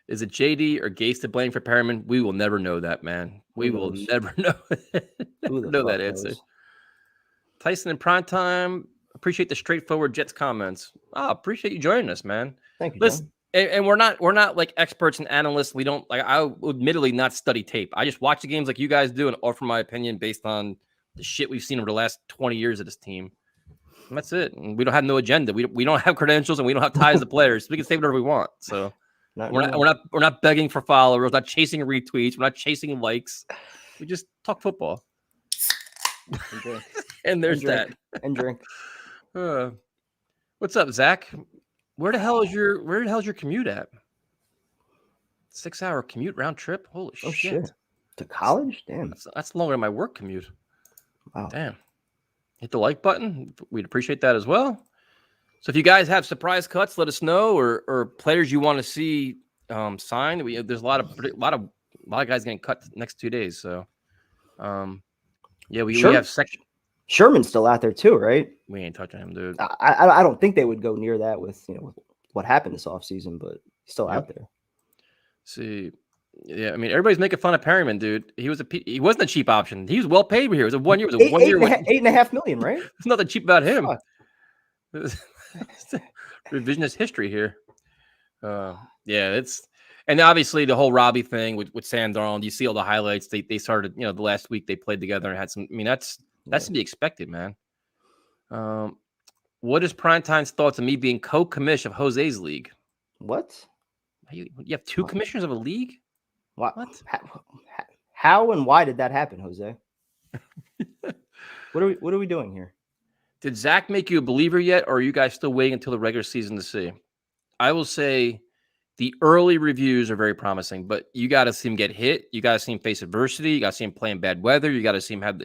is it JD or Gase to blame for Perriman? We will never know that, man. We will never know. Never know that answer. Tyson in prime time. Appreciate the straightforward Jets comments. Appreciate you joining us, man. Thank you. Listen, and we're not like experts and analysts. We don't I admittedly not study tape. I just watch the games like you guys do and offer my opinion based on the shit we've seen over the last 20 years of this team. And that's it. And we don't have no agenda. We don't have credentials and we don't have ties to players. So we can say whatever we want. So we're not begging for followers. We're not chasing retweets. We're not chasing likes. We just talk football. And there's that. And drink. What's up, Zach? Where the hell is your commute at? 6-hour commute round trip? Holy shit. To college? Damn. That's longer than my work commute. Wow. Damn. hit the like button. We'd appreciate that as well. So if you guys have surprise cuts, let us know, or players you want to see signed. There's a lot of guys getting cut the next 2 days. So, we have Sherman's still out there too, right? We ain't touching him, dude. I don't think they would go near that with with what happened this offseason, but he's still out there. See, yeah, I mean everybody's making fun of Perryman, dude. He wasn't a cheap option. He was well paid here. It was a 1 year. It was a 1 year. $8.5 million, right? There's nothing cheap about him. Revisionist history here. And obviously the whole Robbie thing with Sam Darnold. You see all the highlights. They started, the last week they played together and had some. I mean, that's to be expected, man. What is Primetime's thoughts on me being co-commish of Jose's league? What? You have two commissioners of a league? What? How and why did that happen, Jose? What are we doing here? Did Zach make you a believer yet, or are you guys still waiting until the regular season to see? I will say the early reviews are very promising, but you got to see him get hit. You got to see him face adversity. You got to see him play in bad weather. You got to see him have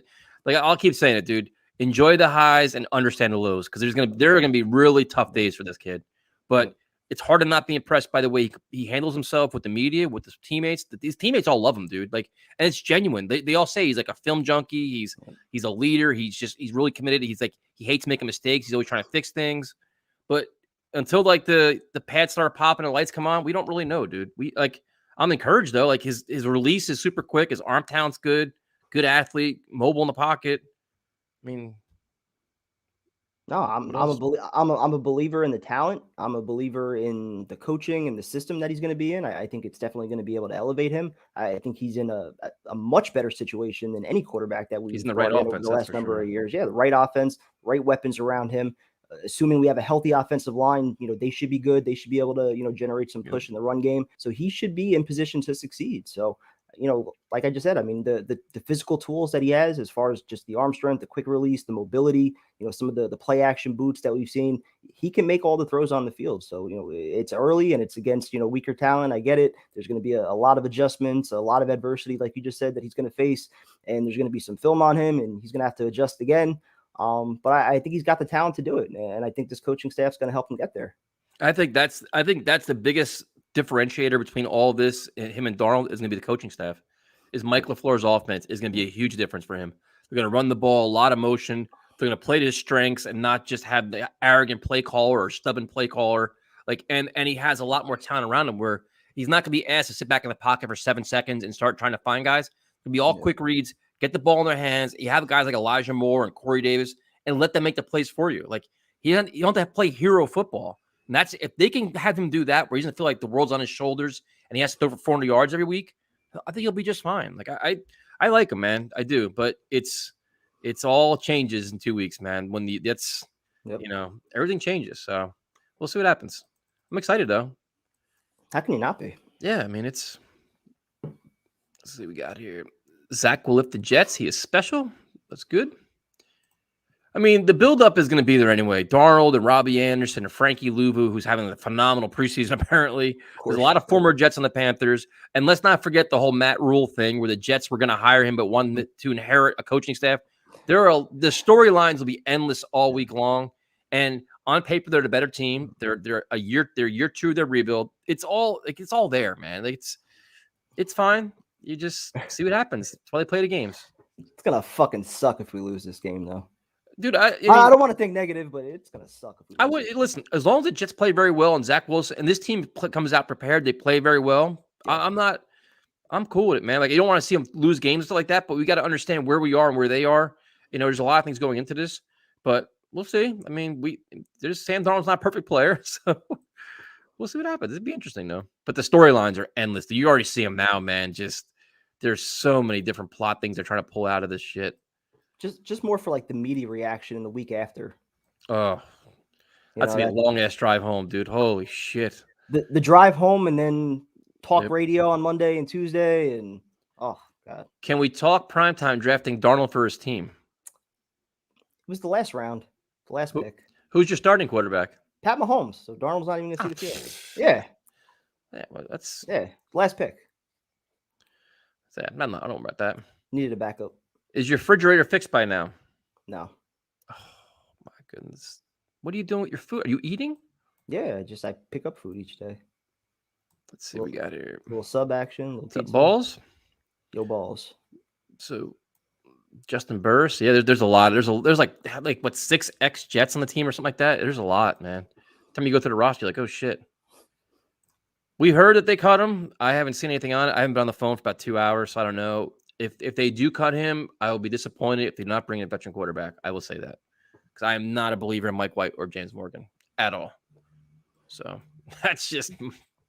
I'll keep saying it, dude. Enjoy the highs and understand the lows, because there are gonna be really tough days for this kid. But it's hard to not be impressed by the way he handles himself with the media, with his teammates. These teammates all love him, dude. And it's genuine. They all say he's like a film junkie. He's a leader. He's really committed. He hates making mistakes. He's always trying to fix things. But until the pads start popping and the lights come on, we don't really know, dude. I'm encouraged though. His release is super quick. His arm talent's good athlete, mobile in the pocket. I mean, no, I'm a believer in the talent. I'm a believer in the coaching and the system that he's going to be in. I think it's definitely going to be able to elevate him. I think he's in a much better situation than any quarterback that he's in the right offense the last number of years. Yeah, the right offense, right weapons around him. Assuming we have a healthy offensive line, they should be good. They should be able to, generate some push in the run game. So he should be in position to succeed. So, like I just said, I mean, the physical tools that he has, as far as just the arm strength, the quick release, the mobility, some of the play action boots that we've seen, he can make all the throws on the field. So, it's early and it's against, weaker talent. I get it. There's going to be a lot of adjustments, a lot of adversity, like you just said, that he's going to face, and there's going to be some film on him and he's going to have to adjust again. But I think he's got the talent to do it. And I think this coaching staff is going to help him get there. I think that's the biggest differentiator between all this and him and Darnold is going to be the coaching staff. Is Mike LaFleur's offense is going to be a huge difference for him. They're going to run the ball, a lot of motion. They're going to play to his strengths and not just have the arrogant play caller or stubborn play caller. And he has a lot more talent around him where he's not going to be asked to sit back in the pocket for 7 seconds and start trying to find guys. It's going to be all quick reads, get the ball in their hands. You have guys like Elijah Moore and Corey Davis and let them make the plays for you. You don't have to play hero football. And that's if they can have him do that, where he doesn't feel like the world's on his shoulders and he has to throw for 400 yards every week, I think he'll be just fine. I like him, man. I do. But it's all changes in 2 weeks, man. When everything changes. So we'll see what happens. I'm excited though. How can you not be? Yeah, I mean let's see what we got here. Zach will lift the Jets. He is special. That's good. I mean, the buildup is going to be there anyway. Darnold and Robbie Anderson and Frankie Louvu, who's having a phenomenal preseason, apparently. There's a lot of former Jets on the Panthers. And let's not forget the whole Matt Rule thing where the Jets were going to hire him but wanted to inherit a coaching staff. The storylines will be endless all week long. And on paper, they're the better team. They're year 2 of their rebuild. It's all there, man. It's fine. You just see what happens. That's why they play the games. It's going to fucking suck if we lose this game, though. Dude, I don't want to think negative, but it's gonna suck. I would listen as long as the Jets play very well and Zach Wilson and this team comes out prepared. They play very well. Yeah. I'm cool with it, man. You don't want to see them lose games and stuff like that, but we got to understand where we are and where they are. There's a lot of things going into this, but we'll see. I mean, Sam Darnold's not a perfect player, so we'll see what happens. It'd be interesting though. But the storylines are endless. You already see them now, man. There's so many different plot things they're trying to pull out of this shit. Just more for the media reaction in the week after. Oh, that's gonna be a long ass drive home, dude. Holy shit. The drive home and then talk radio on Monday and Tuesday and oh god. Can we talk primetime drafting Darnold for his team? It was the last round, the last pick. Who's your starting quarterback? Pat Mahomes. So Darnold's not even gonna see the field. Yeah. Yeah, well, that's last pick. I don't know about that. Needed a backup. Is your refrigerator fixed by now? No. Oh, goodness. What are you doing with your food? Are you eating? Yeah, I pick up food each day. Let's see what we got here. Little sub action, little What's up, pizza. balls? Yo balls. So Justin Burris. Yeah, there's a lot. There's like what 6 Jets on the team or something like that. There's a lot, man. Time you go through the roster, you're like, oh shit. We heard that they cut him. I haven't seen anything on it. I haven't been on the phone for about 2 hours, so I don't know. If they do cut him, I will be disappointed if they're not bringing a veteran quarterback. I will say that because I am not a believer in Mike White or James Morgan at all. So that's just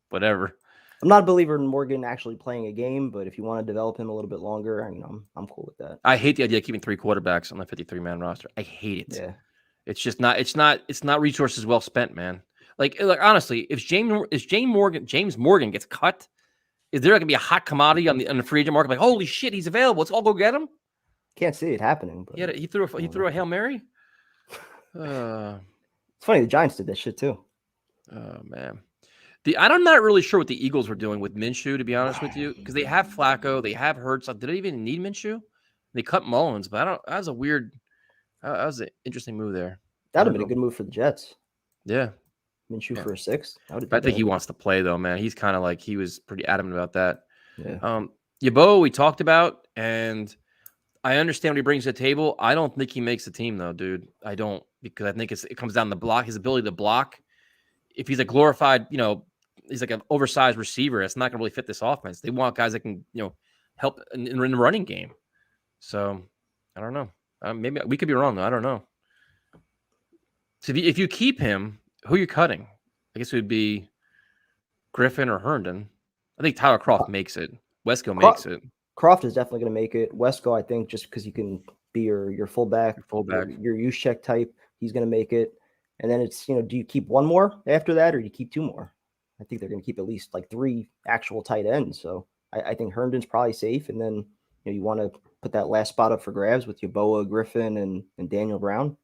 whatever. I'm not a believer in Morgan actually playing a game, but if you want to develop him a little bit longer, I'm cool with that. I hate the idea of keeping 3 quarterbacks on the 53-man roster. I hate it. Yeah. It's just not. It's not resources well spent, man. Like honestly, if James Morgan gets cut, is there going to be a hot commodity on the free agent market? Like, holy shit, he's available. Let's all go get him. Can't see it happening. But Yeah, he threw a Hail Mary. It's funny the Giants did that shit too. Oh man, I'm not really sure what the Eagles were doing with Minshew, to be honest with you, because they have Flacco, they have Hurts. Did they even need Minshew? They cut Mullens, but I don't. That was a weird. That was an interesting move there. That would have been a good move for the Jets. Yeah. Minshew for a 6. I think he wants to play though, man. He's kind of like he was pretty adamant about that. Yeah. Yabo, we talked about, and I understand what he brings to the table. I don't think he makes the team though, dude. I don't, because I think it comes down to the block, his ability to block. If he's a glorified, he's like an oversized receiver, it's not going to really fit this offense. They want guys that can, help in the running game. So I don't know. Maybe we could be wrong though. I don't know. So if you keep him, who are you cutting? I guess it would be Griffin or Herndon. I think Tyler Croft makes it. Wesco makes it. Croft is definitely going to make it. Wesco, I think, just because he can be your fullback, your use check type, he's going to make it. And then it's, do you keep one more after that, or do you keep 2 more? I think they're going to keep at least like 3 actual tight ends. So I think Herndon's probably safe. And then you want to put that last spot up for grabs with Yeboah, Griffin, and Daniel Brown.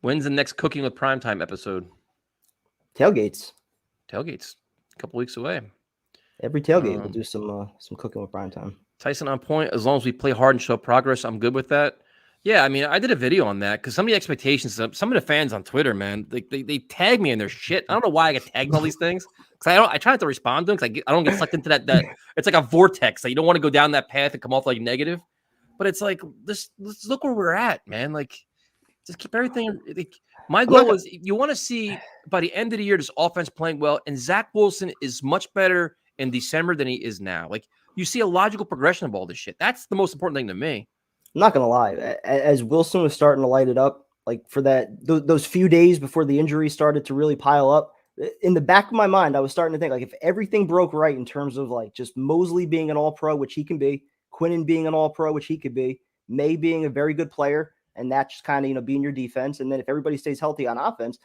When's the next Cooking with Primetime episode? Tailgates. A couple weeks away. Every tailgate we'll do some Cooking with Primetime. Tyson on point. As long as we play hard and show progress, I'm good with that. Yeah, I mean, I did a video on that because some of the expectations, some of the fans on Twitter, man, they tag me in their shit. I don't know why I get tagged in all these things because I try not to respond to them because I don't get sucked into that. It's like a vortex. Like, you don't want to go down that path and come off like negative. But it's like, let's look where we're at, man. Like, just keep everything. My goal is you want to see by the end of the year this offense playing well, and Zach Wilson is much better in December than he is now. Like, you see a logical progression of all this shit. That's the most important thing to me. I'm not gonna lie. As Wilson was starting to light it up, like for those few days before the injury started to really pile up, in the back of my mind, I was starting to think like if everything broke right in terms of like just Mosley being an All-Pro, which he can be, Quinnen being an All-Pro, which he could be, May being a very good player, and that just kind of being your defense, and then if everybody stays healthy on offense,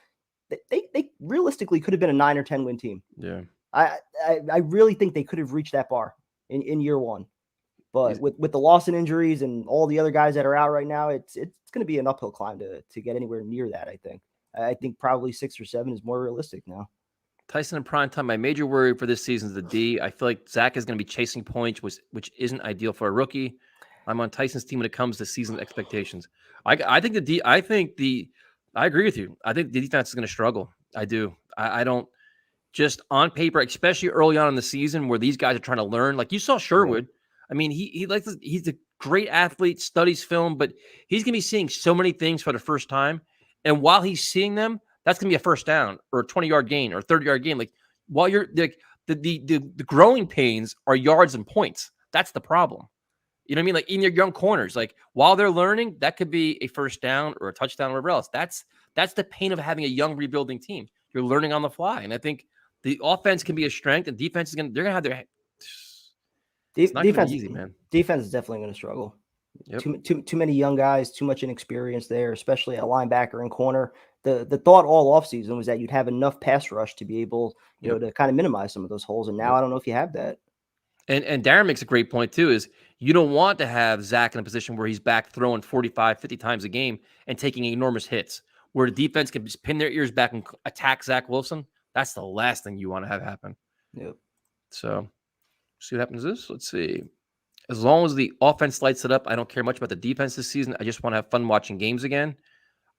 they realistically could have been a 9 or 10 win team. Yeah, I really think they could have reached that bar in year 1. But with the loss and injuries and all the other guys that are out right now, it's going to be an uphill climb to get anywhere near that, I think probably 6 or 7 is more realistic now. Tyson in prime time. My major worry for this season is the D. I feel like Zach is going to be chasing points, which isn't ideal for a rookie. I'm on Tyson's team when it comes to season expectations. I think the D. I agree with you. I think the defense is going to struggle. I do. I don't. Just on paper, especially early on in the season where these guys are trying to learn. Like you saw Sherwood. I mean, he's a great athlete, studies film, but he's going to be seeing so many things for the first time. And while he's seeing them, that's going to be a first down or a 20-yard gain or a 30-yard gain. Like while you're like the growing pains are yards and points. That's the problem. You know what I mean? Like in your young corners, like while they're learning, that could be a first down or a touchdown or whatever else. That's the pain of having a young rebuilding team. You're learning on the fly. And I think the offense can be a strength and defense they're going to have their defense easy, man. Defense is definitely going to struggle. Yep. Too many young guys, too much inexperience there, especially at linebacker and corner. The thought all offseason was that you'd have enough pass rush to be able, to kind of minimize some of those holes. And now I don't know if you have that. And Darren makes a great point too, is you don't want to have Zach in a position where he's back throwing 45, 50 times a game and taking enormous hits, where the defense can just pin their ears back and attack Zach Wilson. That's the last thing you want to have happen. Yep. So see what happens this. Let's see. As long as the offense lights it up, I don't care much about the defense this season. I just want to have fun watching games again.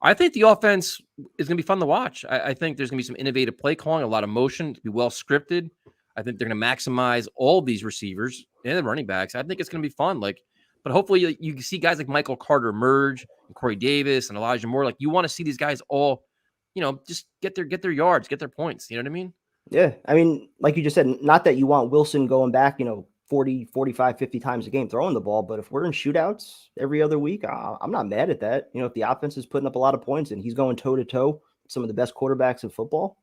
I think the offense is going to be fun to watch. I think there's going to be some innovative play calling, a lot of motion, to be well scripted. I think they're going to maximize all these receivers and the running backs. I think it's going to be fun. But hopefully you see guys like Michael Carter emerge, and Corey Davis and Elijah Moore. You want to see these guys all, just get their yards, get their points. You know what I mean? Yeah. I mean, like you just said, not that you want Wilson going back, 40, 45, 50 times a game throwing the ball, but if we're in shootouts every other week, I'm not mad at that. If the offense is putting up a lot of points and he's going toe to toe with some of the best quarterbacks in football,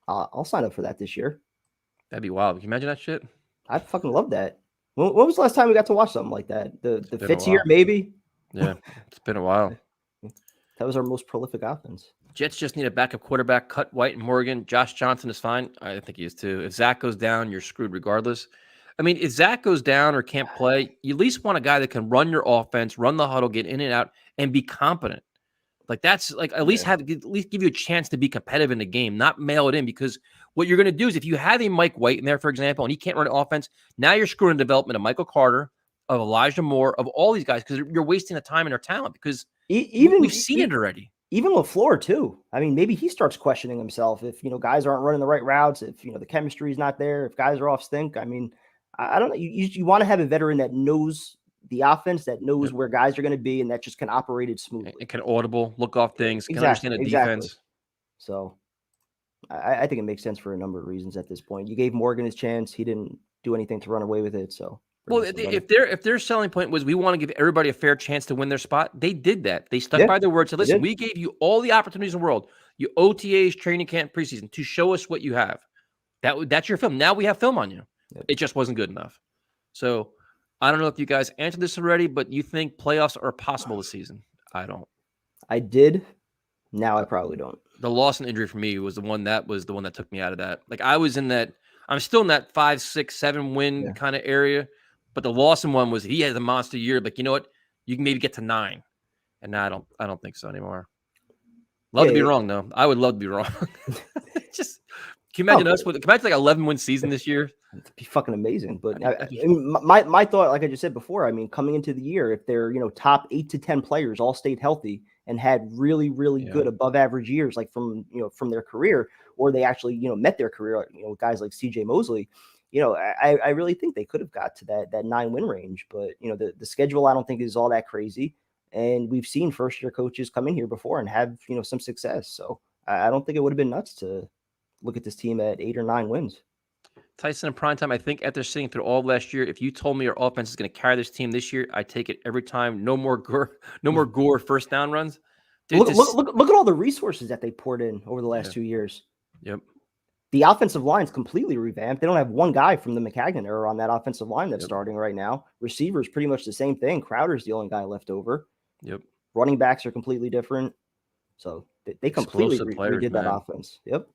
I'll sign up for that this year. That'd be wild. Can you imagine that shit? I fucking love that. When was the last time we got to watch something like that? The Fitz year, maybe? Yeah, it's been a while. That was our most prolific offense. Jets just need a backup quarterback. Cut White and Morgan. Josh Johnson is fine. I think he is too. If Zach goes down, you're screwed regardless. I mean, if Zach goes down or can't play, you at least want a guy that can run your offense, run the huddle, get in and out, and be competent. At least give you a chance to be competitive in the game, not mail it in. Because what you're going to do is if you have a Mike White in there, for example, and he can't run an offense, now you're screwing the development of Michael Carter, of Elijah Moore, of all these guys because you're wasting the time and their talent because we've seen it already. Even LaFleur too. I mean, maybe he starts questioning himself if, guys aren't running the right routes, if, the chemistry is not there, if guys are off stink. I mean, I don't know. You want to have a veteran that knows the offense, that knows where guys are going to be, and that just can operate it smoothly. It can audible, look off things, can understand the defense. So I think it makes sense for a number of reasons at this point. You gave Morgan his chance. He didn't do anything to run away with it. So, well, if their selling point was we want to give everybody a fair chance to win their spot, they did that. They stuck by their word. Said, listen, we gave you all the opportunities in the world. You OTAs, training camp, preseason to show us what you have. That's your film. Now we have film on you. It just wasn't good enough. So I don't know if you guys answered this already, but you think playoffs are possible this season? I don't. I did. Now I probably don't. The loss and injury for me was the one that took me out of that. I was in that. I'm still in that 5, 6, 7 win kind of area, but the Lawson one was he had a monster year. You know what? You can maybe get to 9, and now I don't think so anymore. Love to be wrong though. I would love to be wrong. Just can you imagine us with 11-win season this year? It'd be fucking amazing. But my thought, like I just said before, I mean, coming into the year, if their top 8 to 10 players all stayed healthy and had really, really good above average years, from their career, or they actually met their career, guys like CJ Mosley, I really think they could have got to that 9-win range. But the schedule I don't think is all that crazy, and we've seen first year coaches come in here before and have some success. So I don't think it would have been nuts to look at this team at 8 or 9 wins. Tyson in prime time, I think after sitting through all of last year, if you told me our offense is going to carry this team this year, I take it every time. No more Gore first down runs. Dude, look at all the resources that they poured in over the last 2 years. Yep. The offensive line's completely revamped. They don't have one guy from the McCagnon era on that offensive line that's starting right now. Receivers, pretty much the same thing. Crowder's the only guy left over. Yep. Running backs are completely different. So they completely redid that offense. Yep.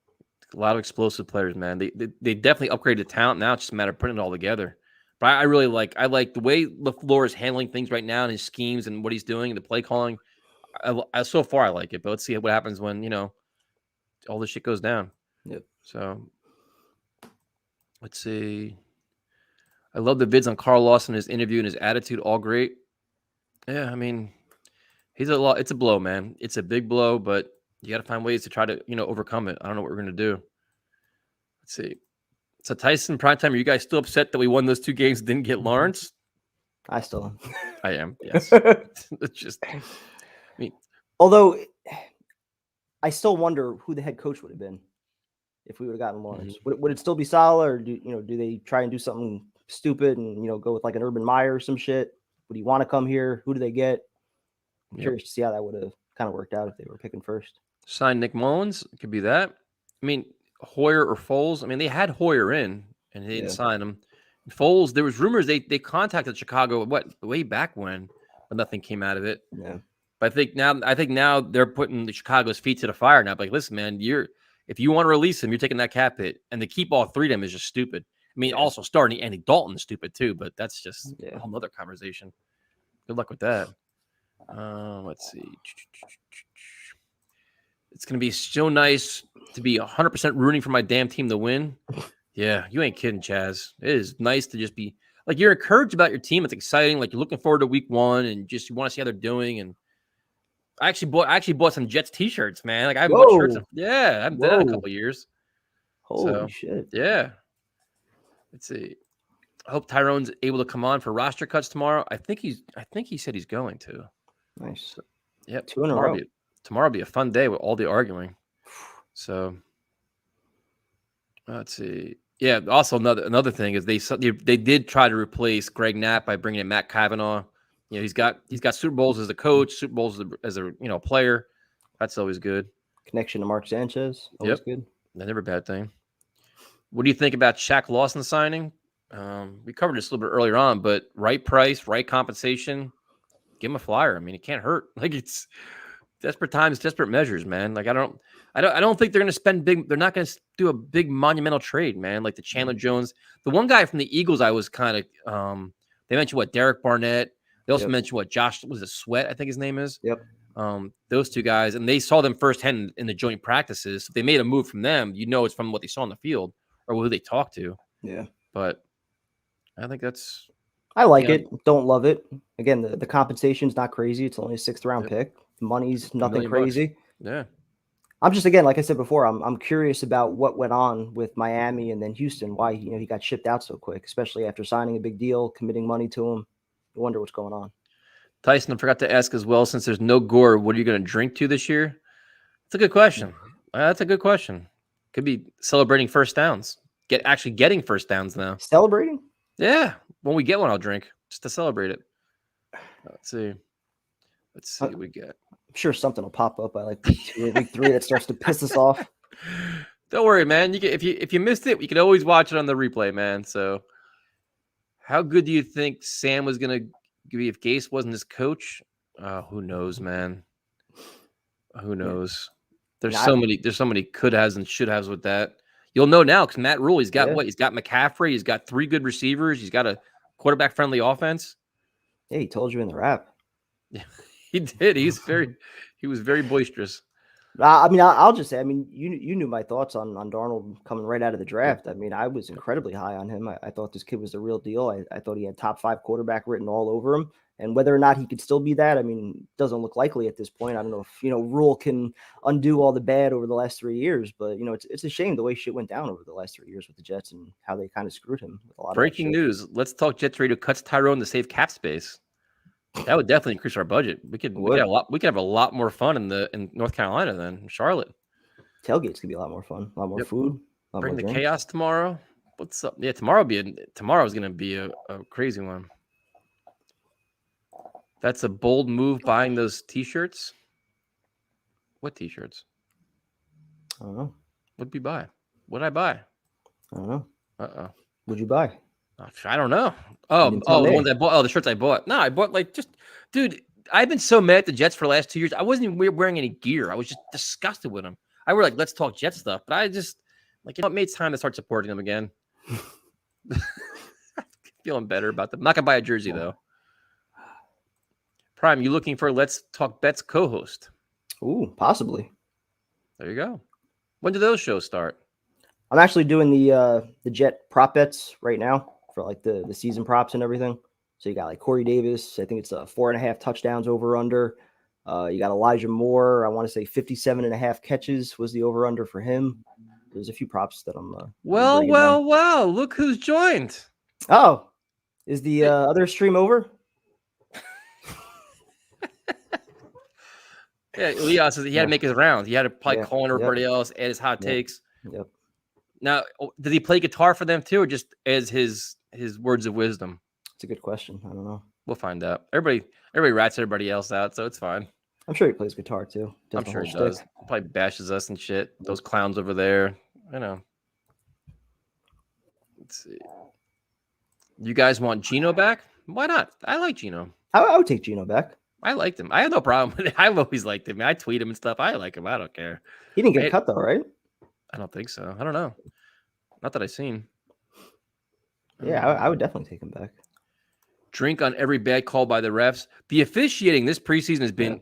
A lot of explosive players, man. They definitely upgraded the talent. Now it's just a matter of putting it all together. But I really like the way LaFleur is handling things right now and his schemes and what he's doing, the play calling. So far, I like it. But let's see what happens when all this shit goes down. Yep. So let's see. I love the vids on Carl Lawson, his interview and his attitude, all great. Yeah, I mean, it's a blow, man. It's a big blow, but you got to find ways to try to, overcome it. I don't know what we're going to do. Let's see. So Tyson, primetime, are you guys still upset that we won those 2 games and didn't get Lawrence? I still am. I am, yes. It's just, although I still wonder who the head coach would have been if we would have gotten Lawrence. Mm-hmm. Would it still be Saleh, or do they try and do something stupid and, go with like an Urban Meyer or some shit? Would he want to come here? Who do they get? I'm curious to see how that would have kind of worked out if they were picking first. Sign Nick Mullens. It could be that. I mean, Hoyer or Foles. I mean, they had Hoyer in and they didn't sign him. Foles, there was rumors they contacted Chicago way back when, but nothing came out of it. Yeah. But I think now they're putting the Chicago's feet to the fire now. Like, listen, man, if you want to release him, you're taking that cap hit, and to keep all 3 of them is just stupid. I mean, also starting Andy Dalton is stupid too, but that's just a whole other conversation. Good luck with that. Let's see. It's going to be so nice to be 100% rooting for my damn team to win. Yeah, you ain't kidding, Chaz. It is nice to just be like, you're encouraged about your team. It's exciting. Like, you're looking forward to week 1 and just you want to see how they're doing. And I actually bought some Jets t-shirts, man. Like I haven't bought shirts. Whoa. Yeah, I haven't done that in a couple of years. Holy shit. Yeah. Let's see. I hope Tyrone's able to come on for roster cuts tomorrow. I think he said he's going to. Nice. So, yep. 2 in a row. Tomorrow will be a fun day with all the arguing. So let's see. Yeah. Also, another thing is they did try to replace Greg Knapp by bringing in Matt Cavanaugh. You know, he's got Super Bowls as a coach, Super Bowls as a player. That's always good. Connection to Mark Sanchez. Always good. Never a bad thing. What do you think about Shaq Lawson signing? We covered this a little bit earlier on, but right price, right compensation, give him a flyer. I mean, it can't hurt. Like it's desperate times, desperate measures, man. Like I don't think they're going to spend big. They're not going to do a big monumental trade, man. Like the Chandler Jones, the one guy from the Eagles. I was kind of. They mentioned Derek Barnett. They also mentioned Josh was a Sweat. I think his name is. Yep. Those two guys, and they saw them firsthand in the joint practices. If they made a move from them, it's from what they saw on the field or who they talked to. Yeah. But I think that's. I like it. Don't love it. Again, the compensation's not crazy. It's only a 6th round pick. The money's nothing crazy. Yeah. I'm just, again, like I said before, I'm curious about what went on with Miami and then Houston. Why he got shipped out so quick, especially after signing a big deal, committing money to him. I wonder what's going on. Tyson, I forgot to ask as well. Since there's no Gore, what are you going to drink to this year? That's a good question. That's a good question. Could be celebrating first downs. Getting first downs now. Celebrating? Yeah. When we get one, I'll drink just to celebrate it. Let's see what we get. I'm sure something will pop up by like week 2 or week 3 that starts to piss us off. Don't worry, man. If you missed it, you can always watch it on the replay, man. So, how good do you think Sam was gonna be if Gase wasn't his coach? Who knows, man. Who knows? There's so many could haves and should haves with that. You'll know now because Matt Rule, he's got what? He's got McCaffrey. He's got 3 good receivers. He's got a quarterback-friendly offense. Yeah, he told you in the wrap. Yeah, he did. He was very boisterous. I mean, I'll just say, I mean, you knew my thoughts on Darnold coming right out of the draft. I mean, I was incredibly high on him. I thought this kid was the real deal. I thought he had top 5 quarterback written all over him. And whether or not he could still be that, I mean, doesn't look likely at this point. I don't know if, Rule can undo all the bad over the last 3 years, but, it's a shame the way shit went down over the last 3 years with the Jets and how they kind of screwed him with a lot Breaking news. Let's talk Jets radio cuts Tyrone to save cap space. That would definitely increase our budget. We could have a lot more fun in North Carolina than Charlotte. Tailgates could be a lot more fun, a lot more food. Bring the chaos tomorrow. What's up? Yeah, tomorrow's gonna be a crazy one. That's a bold move buying those t-shirts. What t-shirts? I don't know. What'd you buy? What'd I buy? I don't know. What'd you buy? I don't know. The ones I bought. Oh, the shirts I bought. No, I bought dude, I've been so mad at the Jets for the last 2 years. I wasn't even wearing any gear. I was just disgusted with them. I were like, let's talk Jet stuff. But I just it made time to start supporting them again. Feeling better about them. I'm not gonna buy a jersey though. Prime, you looking for Let's Talk Bets co-host? Ooh, possibly. There you go. When do those shows start? I'm actually doing the Jet prop bets right now for like the season props and everything. So you got like Corey Davis. I think it's 4.5 touchdowns over under. You got Elijah Moore. I want to say 57.5 catches was the over under for him. There's a few props that I'm. Well. Look who's joined. Oh, is the other stream over? Yeah, Elias says he had to make his rounds. He had to probably call on everybody else, add his hot takes. Yep. Now, did he play guitar for them too, or just as his words of wisdom? It's a good question. I don't know. We'll find out. Everybody rats everybody else out, so it's fine. I'm sure he plays guitar too. I'm sure he does. He probably bashes us and shit. Those clowns over there. I know. Let's see. You guys want Gino back? Why not? I like Gino. I would take Gino back. I liked him. I had no problem with it. I've always liked him. I tweet him and stuff. I like him. I don't care. He didn't get cut though, right? I don't think so. I don't know. Not that I've seen. Yeah, I would definitely take him back. Drink on every bad call by the refs. The officiating this preseason has been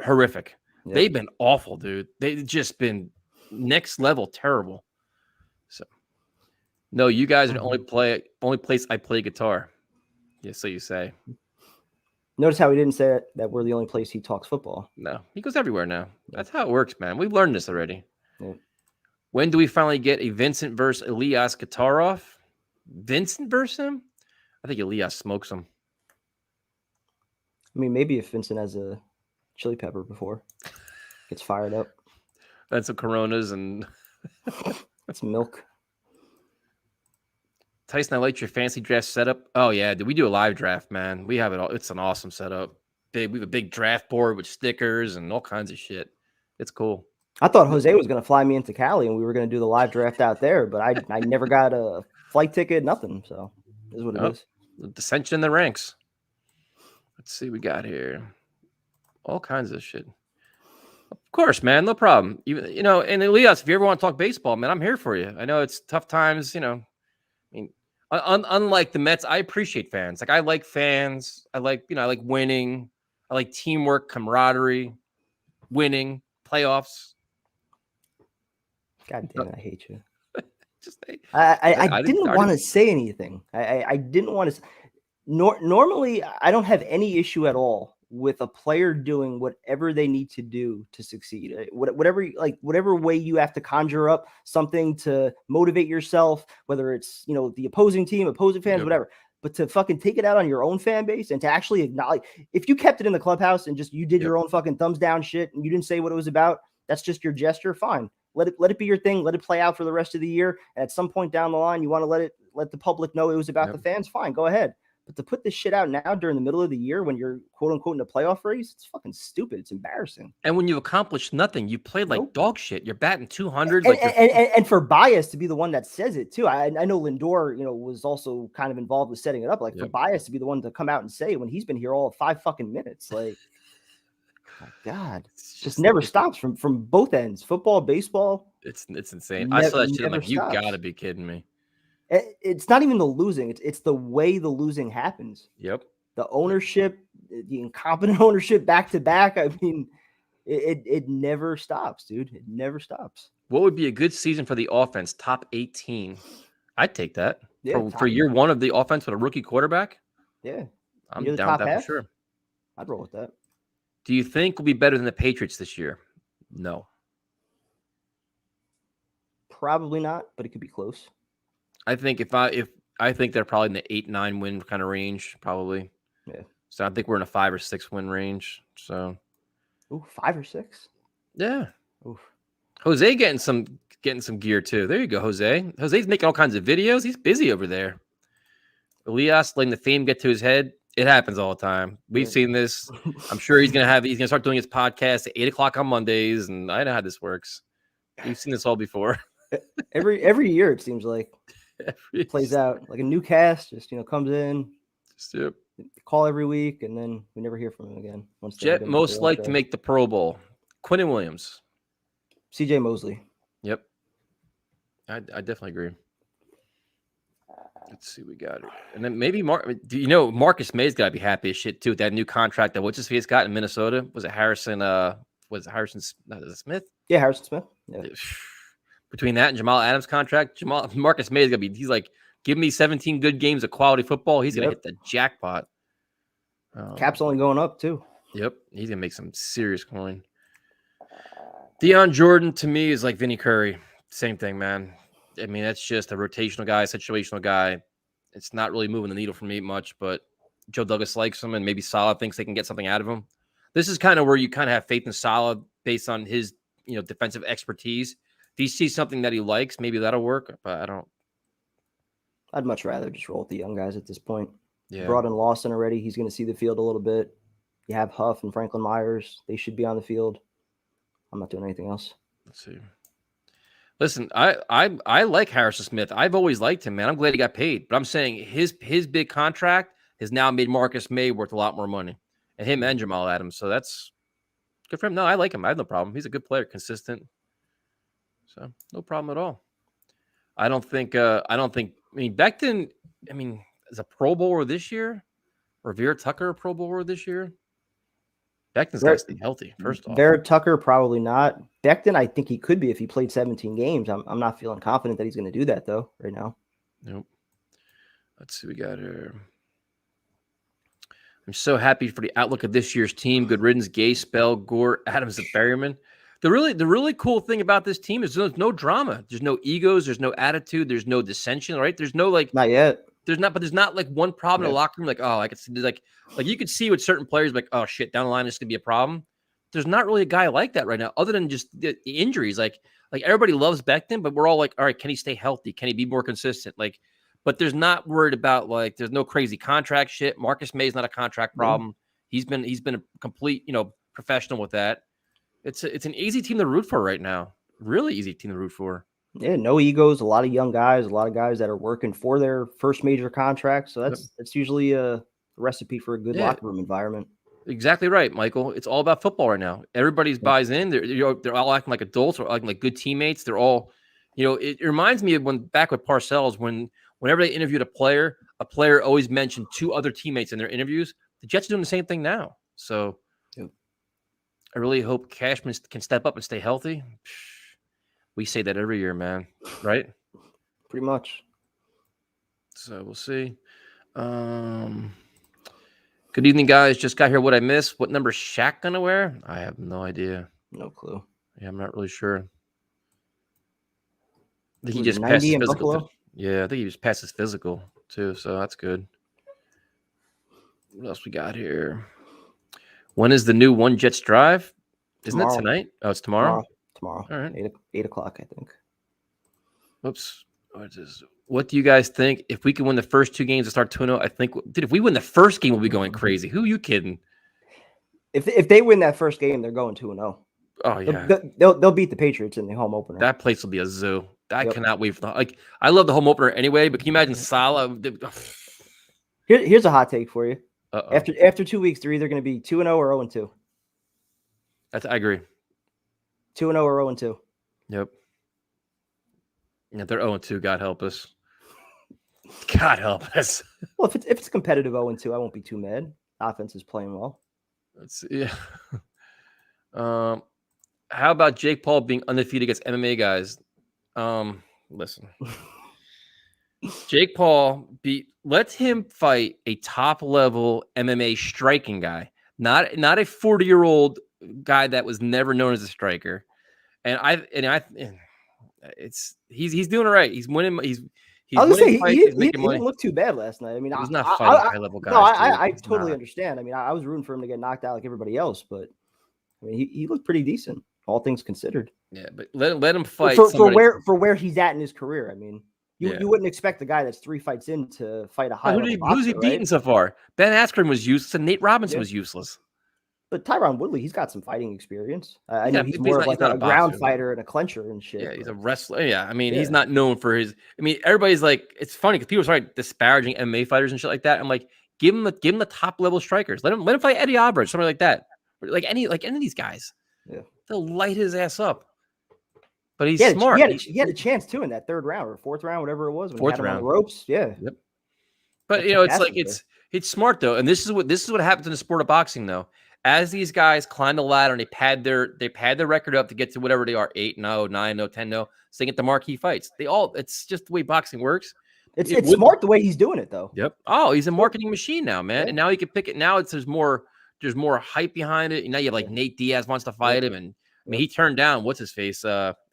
horrific. Yeah. They've been awful, dude. They've just been next level terrible. So, no, you guys are the only place I play guitar. Yeah, so you say. Notice how he didn't say that we're the only place he talks football. No, he goes everywhere now. That's how it works, man. We've learned this already. Yeah. When do we finally get a Vincent versus Elias Qatarov? Vincent versus him? I think Elias smokes him. I mean, maybe if Vincent has a chili pepper before, gets fired up. That's some Coronas and That's milk. Tyson, I liked your fancy draft setup. Oh yeah, we do a live draft, man. We have it all. It's an awesome setup. We have a big draft board with stickers and all kinds of shit. It's cool. I thought Jose was going to fly me into Cali and we were going to do the live draft out there, but I never got a flight ticket, nothing. So this is what it is. Dissension in the ranks. Let's see what we got here. All kinds of shit. Of course, man. No problem. You know, and Elias, if you ever want to talk baseball, man, I'm here for you. I know it's tough times, you know. I mean, unlike the Mets, I appreciate fans. Like, I like fans. I like winning. I like teamwork, camaraderie, winning, playoffs. God damn it, I hate you. I didn't want to say anything. I didn't want to. Normally, I don't have any issue at all with a player doing whatever they need to do to succeed. Whatever way you have to conjure up something to motivate yourself, whether it's, you know, the opposing team, opposing fans, whatever. But to fucking take it out on your own fan base and to actually acknowledge, if you kept it in the clubhouse and just you did your own fucking thumbs down shit and you didn't say what it was about, that's just your gesture. Fine. Let it be your thing. Let it play out for the rest of the year. And at some point down the line, you want to let the public know it was about the fans. Fine, go ahead. But to put this shit out now during the middle of the year when you're quote unquote in a playoff race, it's fucking stupid. It's embarrassing. And when you accomplish nothing, you played like dog shit. You're batting 200. And for Bias to be the one that says it too. I know Lindor, you know, was also kind of involved with setting it up. Like for Bias to be the one to come out and say it when he's been here all 5 fucking minutes. Like, my God, just never stops from both ends. Football, baseball. It's insane. I saw that shit. I'm like, you gotta be kidding me. It's not even the losing. It's the way the losing happens. Yep. The ownership, the incompetent ownership back to back. I mean, it never stops, dude. It never stops. What would be a good season for the offense? Top 18. I'd take that. Yeah, for year one of the offense with a rookie quarterback. Yeah. I'm down with that for sure. I'd roll with that. Do you think we'll be better than the Patriots this year? No. Probably not, but it could be close. I think I think they're probably in the 8-9 win kind of range, probably. Yeah. So I think we're in a 5 or 6 win range. So, 5 or 6. Yeah. Oof. Jose getting some gear too. There you go, Jose. Jose's making all kinds of videos. He's busy over there. Elias letting the fame get to his head. It happens all the time. We've seen this. I'm sure he's gonna start doing his podcast at 8:00 on Mondays, and I know how this works. We've seen this all before. Every year it seems like it plays out like a new cast. Just comes in, call every week, and then we never hear from him again. Jet most like to make the Pro Bowl. Quinnen Williams, C.J. Mosley. Yep, I definitely agree. Let's see, we got it, and then maybe Marcus May's got to be happy as shit too with that new contract that what's his face got in Minnesota. Was it Harrison? Was it Harrison? Smith? Yeah, Harrison Smith. Yeah. Between that and Jamal Adams' contract, Marcus May is gonna be. He's like, give me 17 good games of quality football. He's gonna hit the jackpot. Cap's only going up too. Yep, he's gonna make some serious coin. Dion Jordan to me is like Vinny Curry. Same thing, man. I mean, that's just a rotational guy, situational guy. It's not really moving the needle for me much, but Joe Douglas likes him, and maybe Saleh thinks they can get something out of him. This is kind of where you kind of have faith in Saleh based on his, defensive expertise. If he sees something that he likes, maybe that'll work, but I don't. I'd much rather just roll with the young guys at this point. Yeah. Brought in Lawson already. He's going to see the field a little bit. You have Huff and Franklin Myers. They should be on the field. I'm not doing anything else. Let's see. Listen, I like Harrison Smith. I've always liked him, man. I'm glad he got paid. But I'm saying his big contract has now made Marcus May worth a lot more money. And him and Jamal Adams. So that's good for him. No, I like him. I have no problem. He's a good player, consistent. So no problem at all. I think Becton, is a Pro Bowler this year? Revere Tucker a Pro Bowler this year? Becton's got to stay healthy, first off. Barrett Tucker, probably not. Becton, I think he could be if he played 17 games. I'm not feeling confident that he's going to do that, though, right now. Nope. Let's see what we got here. I'm so happy for the outlook of this year's team. Good riddance, Gay, Spell, Gore, Adams, and Berryman. The really cool thing about this team is there's no drama. There's no egos. There's no attitude. There's no dissension. Right? There's no like. Not yet. There's not like one problem in the locker room. Like, oh, I could see like you could see with certain players like, oh shit, down the line it's gonna be a problem. There's not really a guy like that right now, other than just the injuries. Like everybody loves Becton, but we're all like, all right, can he stay healthy? Can he be more consistent? Like, but there's not worried about like there's no crazy contract shit. Marcus May's not a contract problem. He's been a complete, professional with that. It's an easy team to root for right now. Really easy team to root for. Yeah, no egos, a lot of young guys, a lot of guys that are working for their first major contract. So that's usually a recipe for a good locker room environment. Exactly right, Michael. It's all about football right now. Everybody's buys in. They're all acting like adults or acting like good teammates. They're all, it reminds me of when back with Parcells, whenever they interviewed a player always mentioned two other teammates in their interviews. The Jets are doing the same thing now. So I really hope Cashman can step up and stay healthy. We say that every year, man. Right? Pretty much. So we'll see. Good evening, guys. Just got here. What I missed? What number is Shaq gonna wear? I have no idea. No clue. Yeah, I'm not really sure. I think he just passed his physical. Yeah, I think he just passed his physical too. So that's good. What else we got here? When is the new One Jets Drive? Isn't it tonight? Oh, it's tomorrow. Tomorrow. All right. 8 o'clock, I think. Whoops. What do you guys think? If we can win the first two games to start 2-0, I think, dude, if we win the first game, we'll be going crazy. Who are you kidding? If they win that first game, they're going 2-0. Oh yeah, they'll beat the Patriots in the home opener. That place will be a zoo. I cannot wait for I love the home opener anyway, but can you imagine Salah? Here's a hot take for you. Uh-oh. After 2 weeks, they're either going to be 2-0 or 0-2. I agree. 2-0 or 0-2. Yep. Yeah, they're 0-2. God help us. God help us. Well, if it's competitive 0-2, I won't be too mad. Offense is playing well. Yeah. How about Jake Paul being undefeated against MMA guys? Listen. Jake Paul let him fight a top level MMA striking guy, not a 40-year-old guy that was never known as a striker. He's doing all right. He's winning. I was going to say, he didn't look too bad last night. I mean, he's not fighting high-level guys. No, I totally understand. I mean, I was rooting for him to get knocked out like everybody else, but I mean, he looked pretty decent, all things considered. Yeah, but let him fight for where he's at in his career. I mean, you wouldn't expect a guy that's 3 fights in to fight a high-level boxer, who's he beaten so far? Ben Askren was useless, and Nate Robinson was useless. But Tyron Woodley, he's got some fighting experience. I know he's more of like a ground fighter and a clencher and shit. Yeah, he's a wrestler. Yeah, I mean, he's not known for his. I mean, everybody's like, it's funny because people start disparaging MMA fighters and shit like that. I'm like, give him the top level strikers. Let him fight Eddie Alvarez, something like that. Like any of these guys. Yeah, they'll light his ass up. But he's smart. He had a chance too in that third round or fourth round, whatever it was. When fourth he had round him on the ropes. Yeah. Yep. But it's like it's smart though, and this is what happens in the sport of boxing though. As these guys climb the ladder and they pad their record up to get to whatever they are, 8-0, 9-0, 10-0, so they get the marquee fights. It's just the way boxing works. It's smart the way he's doing it though. Yep. Oh, he's a marketing machine now, man. Yeah. And now he can pick it. Now there's more hype behind it. And now you have like Nate Diaz wants to fight him, and I mean he turned down what's his face,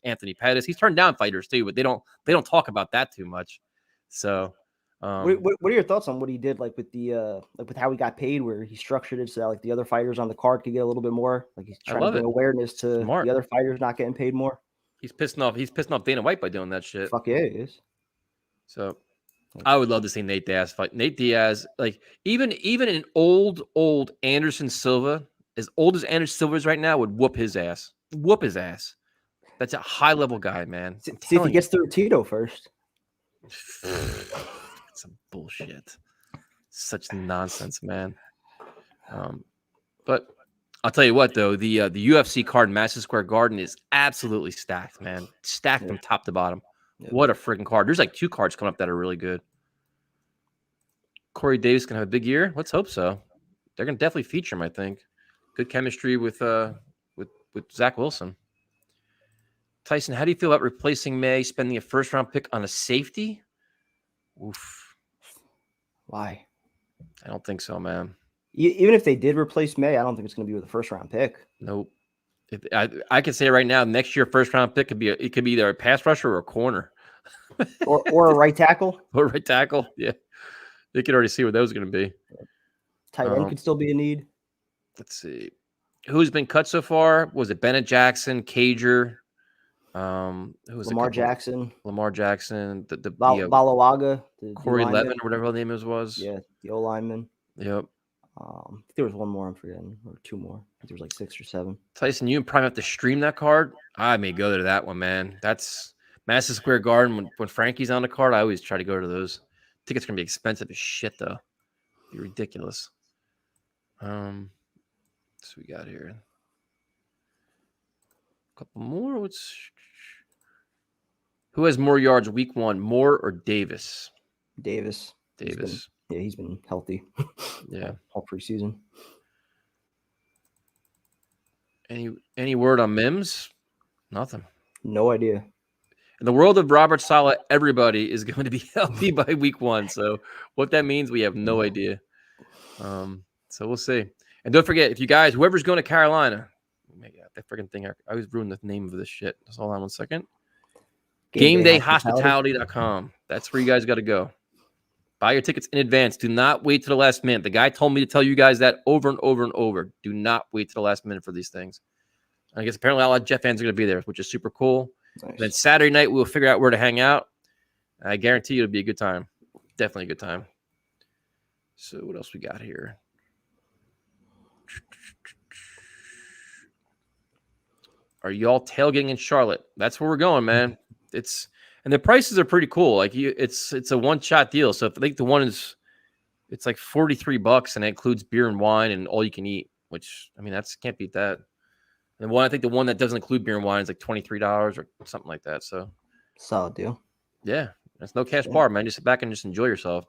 Anthony Pettis. He's turned down fighters too, but they don't talk about that too much. So. What are your thoughts on what he did, like with the with how he got paid, where he structured it so that like the other fighters on the card could get a little bit more? Like he's trying to bring awareness to the other fighters not getting paid more. He's pissing off Dana White by doing that shit. Fuck yeah, he is. So I would love to see Nate Diaz fight. Nate Diaz, like even an old Anderson Silva, as old as Anderson Silva is right now, would whoop his ass. That's a high level guy, man. See if he gets through Tito first. Some bullshit. Such nonsense, man. But I'll tell you what, though, the UFC card in Madison Square Garden is absolutely stacked, man. Stacked from top to bottom. Yeah. What a freaking card. There's like 2 cards coming up that are really good. Corey Davis going to have a big year. Let's hope so. They're going to definitely feature him, I think. Good chemistry with Zach Wilson. Tyson, how do you feel about replacing May, spending a first-round pick on a safety? Oof. Why? I don't think so, man. Even if they did replace May, I don't think it's going to be with a first-round pick. Nope. I can say right now, next year first round pick could be either a pass rusher or a corner, or a right tackle, or right tackle. Yeah, you can already see what those are going to be. Tight end could still be a need. Let's see, who's been cut so far? Was it Bennett Jackson, Cager? Who was Lamar Jackson, the Balawaga, Corey Levin or whatever the name was. Yeah, the O lineman. Yep. There was one more I'm forgetting, or two more. There was like 6 or 7. Tyson, you probably have to stream that card. I may go to that one, man. That's Madison Square Garden. When Frankie's on the card, I always try to go to those. Tickets are gonna be expensive as shit, though. Be ridiculous. So we got here. A couple more. Who has more yards week 1, Moore or Davis? Davis. He's been healthy. Yeah, all preseason. Any word on Mims? Nothing. No idea. In the world of Robert Saleh, everybody is going to be healthy by week 1. So what that means, we have no idea. So we'll see. And don't forget, if you guys, whoever's going to Carolina, that freaking thing, I always ruin the name of this shit. Just hold on one second. GameDayHospitality.com. That's where you guys got to go. Buy your tickets in advance. Do not wait to the last minute. The guy told me to tell you guys that over and over and over. Do not wait to the last minute for these things. I guess apparently a lot of Jet fans are going to be there, which is super cool. Nice. Then Saturday night, we'll figure out where to hang out. I guarantee you it'll be a good time. Definitely a good time. So what else we got here? Are y'all tailgating in Charlotte? That's where we're going, man. And the prices are pretty cool. Like it's a one-shot deal. So if I think the one it's like $43 and it includes beer and wine and all you can eat, which I mean can't beat that. And I think the one that doesn't include beer and wine is like $23 or something like that. So solid deal. Yeah, it's no cash bar, man. Just sit back and just enjoy yourself.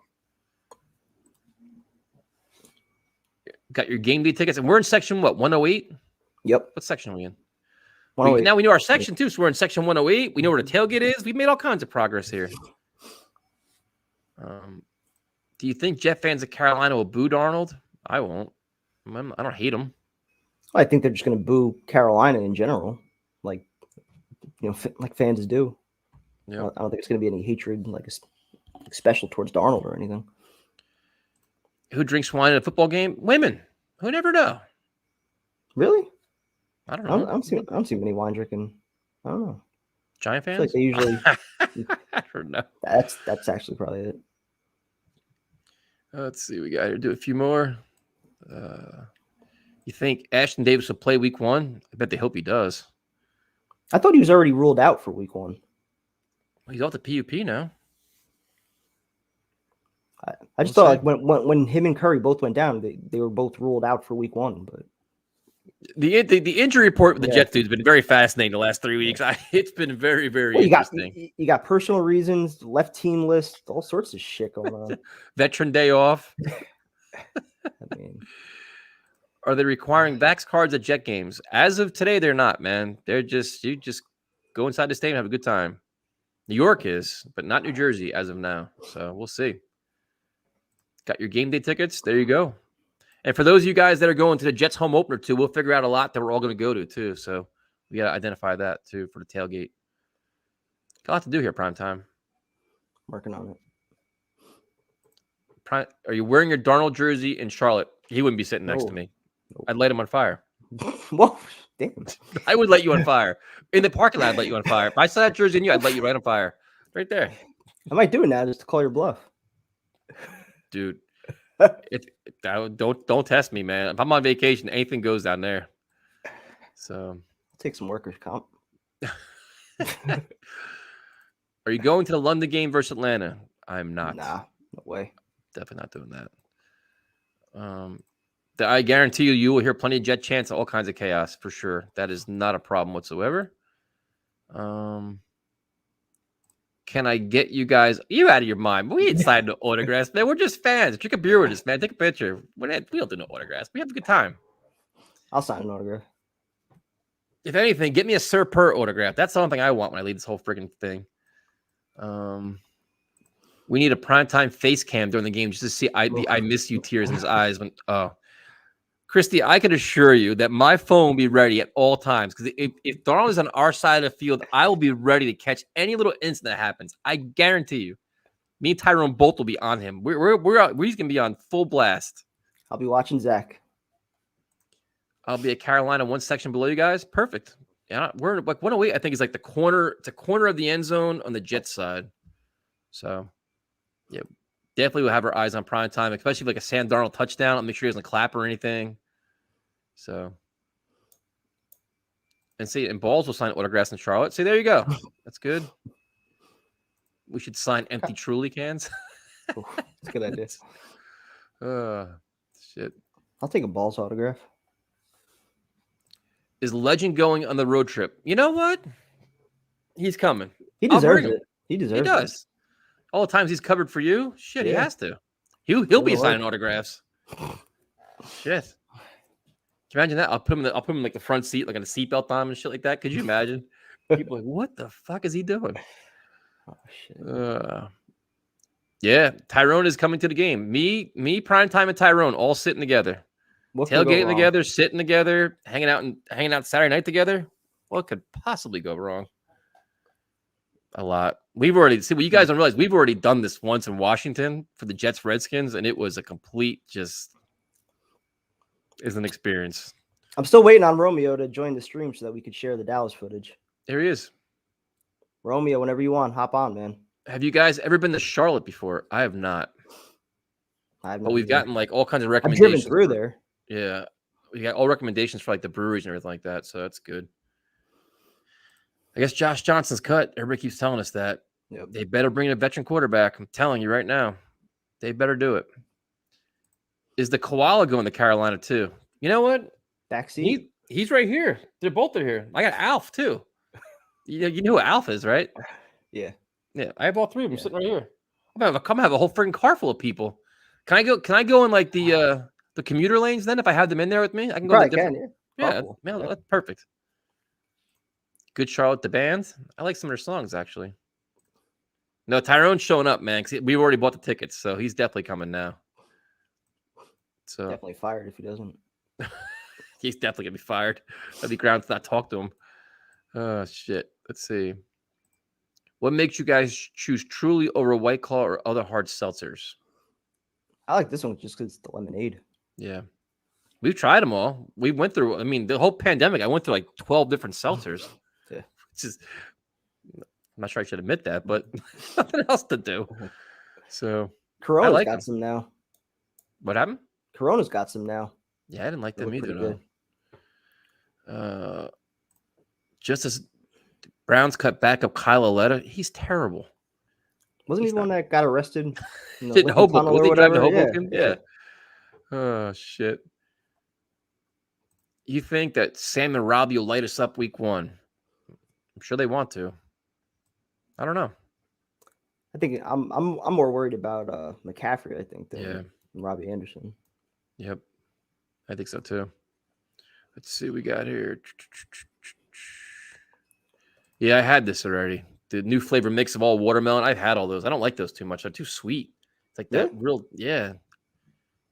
Got your game day tickets, and we're in section 108. Yep. What section are we in? Now we know our section too, so we're in section 108. We know where the tailgate is. We've made all kinds of progress here. Do you think Jet fans of Carolina will boo Darnold? I won't. I don't hate him. I think they're just going to boo Carolina in general, like like fans do. Yeah. I don't think it's going to be any hatred, like special towards Darnold or anything. Who drinks wine at a football game? Women. Who never know? Really? I don't know. I don't see many wine drinking. I don't know. Giant fans? Like they usually. I don't know. That's actually probably it. Let's see. We got to do a few more. You think Ashton Davis will play week 1? I bet they hope he does. I thought he was already ruled out for week 1. Well, he's off the PUP now. I just thought like when him and Curry both went down, they were both ruled out for week 1. But the injury report with the Jets dude's been very fascinating the last 3 weeks. It's been very, very interesting. You got personal reasons, left team list, all sorts of shit going on. Veteran day off. I mean, are they requiring Vax cards at Jet games? As of today, they're not, man. You just go inside the stadium and have a good time. New York is, but not New Jersey as of now. So we'll see. Got your game day tickets? There you go. And for those of you guys that are going to the Jets home opener too, we'll figure out a lot that we're all going to go to too. So we got to identify that too for the tailgate. Got a lot to do here, prime time. Working on it. Are you wearing your Darnold jersey in Charlotte? He wouldn't be sitting next to me. Nope. I'd light him on fire. Whoa, damn. I would light you on fire. In the parking lot, I'd light you on fire. If I saw that jersey in you, I'd light you right on fire. Right there. I might do it now just to call your bluff. Dude. Don't test me, man. If I'm on vacation, anything goes down there. So take some workers' comp. Are you going to the London game versus Atlanta? I'm not. Nah, no way. Definitely not doing that. I guarantee you will hear plenty of Jet chants and all kinds of chaos for sure. That is not a problem whatsoever. Can I get you guys? You out of your mind? We ain't signed no autographs, man. We're just fans. Drink a beer with us, man. Take a picture. We don't do no autographs. We have a good time. I'll sign an autograph. If anything, get me a Sir Per autograph. That's the only thing I want when I leave this whole freaking thing. We need a primetime face cam during the game just to see the I miss you tears in his eyes. Christy, I can assure you that my phone will be ready at all times because if Darnold is on our side of the field, I will be ready to catch any little incident that happens. I guarantee you. Me and Tyrone both will be on him. He's gonna be on full blast. I'll be watching Zach. I'll be at Carolina, one section below you guys. Perfect. Yeah, we're like 108. I think is like the corner. It's a corner of the end zone on the Jets side. So, yeah, definitely we'll have our eyes on prime time, especially like a Sam Darnold touchdown. I'll make sure he doesn't clap or anything. So, and Balls will sign autographs in Charlotte. See, there you go. That's good. We should sign empty Truly cans. That's a good idea. Shit. I'll take a Balls autograph. Is Legend going on the road trip? You know what? He's coming. He deserves it. He deserves it. He does. All the times he's covered for you, shit, he has to. He'll be signing autographs. Shit. Can you imagine that? I'll put him in like the front seat, like on a seatbelt on him and shit like that. Could you imagine? People are like, what the fuck is he doing? Oh shit. Yeah, Tyrone is coming to the game. Me, Primetime, and Tyrone all sitting together. Tailgating together, sitting together, hanging out Saturday night together. What could possibly go wrong? A lot. We've already what you guys don't realize. We've already done this once in Washington for the Jets Redskins, and it was a complete is an experience. I'm still waiting on Romeo to join the stream so that we could share the Dallas footage. There he is. Romeo, whenever you want, hop on, man. Have you guys ever been to Charlotte before? I have not. But we've gotten like all kinds of recommendations. I've driven through there. Yeah. We got all recommendations for like the breweries and everything like that. So that's good. I guess Josh Johnson's cut. Everybody keeps telling us that. Yep. They better bring in a veteran quarterback. I'm telling you right now. They better do it. Is the koala going to Carolina too? You know what? Backseat. He's right here. They're both here. I got Alf too. You know who Alf is, right? Yeah. Yeah. I have all three of them sitting right here. I'm gonna have a whole freaking car full of people. Can I go in like the commuter lanes then if I have them in there with me? I can go. Yeah, man, that's perfect. Good Charlotte the band. I like some of their songs actually. No, Tyrone's showing up, man. Cause we've already bought the tickets, so he's definitely coming now. So definitely fired if he doesn't. He's definitely gonna be fired. That'd be grounds to not talk to him. Oh shit. Let's see. What makes you guys choose Truly over White Claw or other hard seltzers? I like this one just because it's the lemonade. Yeah. We've tried them all. We went through, the whole pandemic, I went through like 12 different seltzers. Yeah. I'm not sure I should admit that, but nothing else to do. So Corona's got some now. What happened? Corona's got some now. Yeah, I didn't like them either. Just as Browns cut backup Kyle Aletta, he's terrible. Wasn't he the one that got arrested? Didn't Hoboken or whatever? Yeah. Oh shit. You think that Sam and Robbie will light us up week 1? I'm sure they want to. I don't know. I think I'm more worried about McCaffrey, I think, than Robbie Anderson. Yep. I think so too. Let's see what we got here. Yeah, I had this already. The new flavor mix of all watermelon. I've had all those. I don't like those too much. They're too sweet. It's like that real, yeah.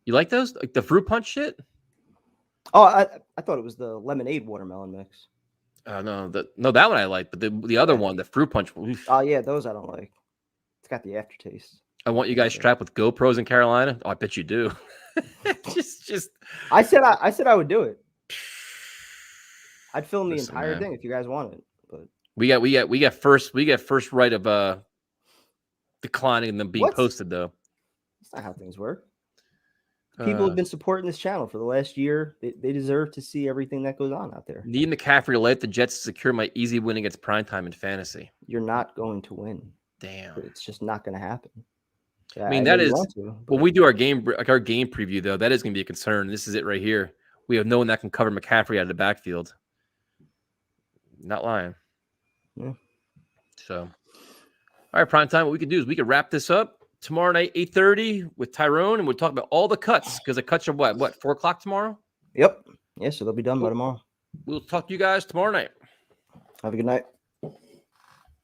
You like those? Like the fruit punch shit? Oh, I thought it was the lemonade watermelon mix. No, that one I like, but the other one, the fruit punch. Oof. Oh yeah, those I don't like. It's got the aftertaste. I want you guys strapped with GoPros in Carolina. Oh, I bet you do. just. I said I would do it. I'd film the entire thing if you guys want it. But we got first right of declining and them being posted though. That's not how things work. People have been supporting this channel for the last year. They deserve to see everything that goes on out there. Need McCaffrey to let the Jets secure my easy win against primetime in fantasy. You're not going to win. Damn. It's just not going to happen. I mean, that is when we do our game preview, though, that is going to be a concern. This is it right here. We have no one that can cover McCaffrey out of the backfield. Not lying. Yeah. So, all right, primetime. What we can do is we can wrap this up tomorrow night, 8:30 with Tyrone, and we'll talk about all the cuts because the cuts are what 4:00 tomorrow. Yep. Yeah, so they'll be done by tomorrow. We'll talk to you guys tomorrow night. Have a good night.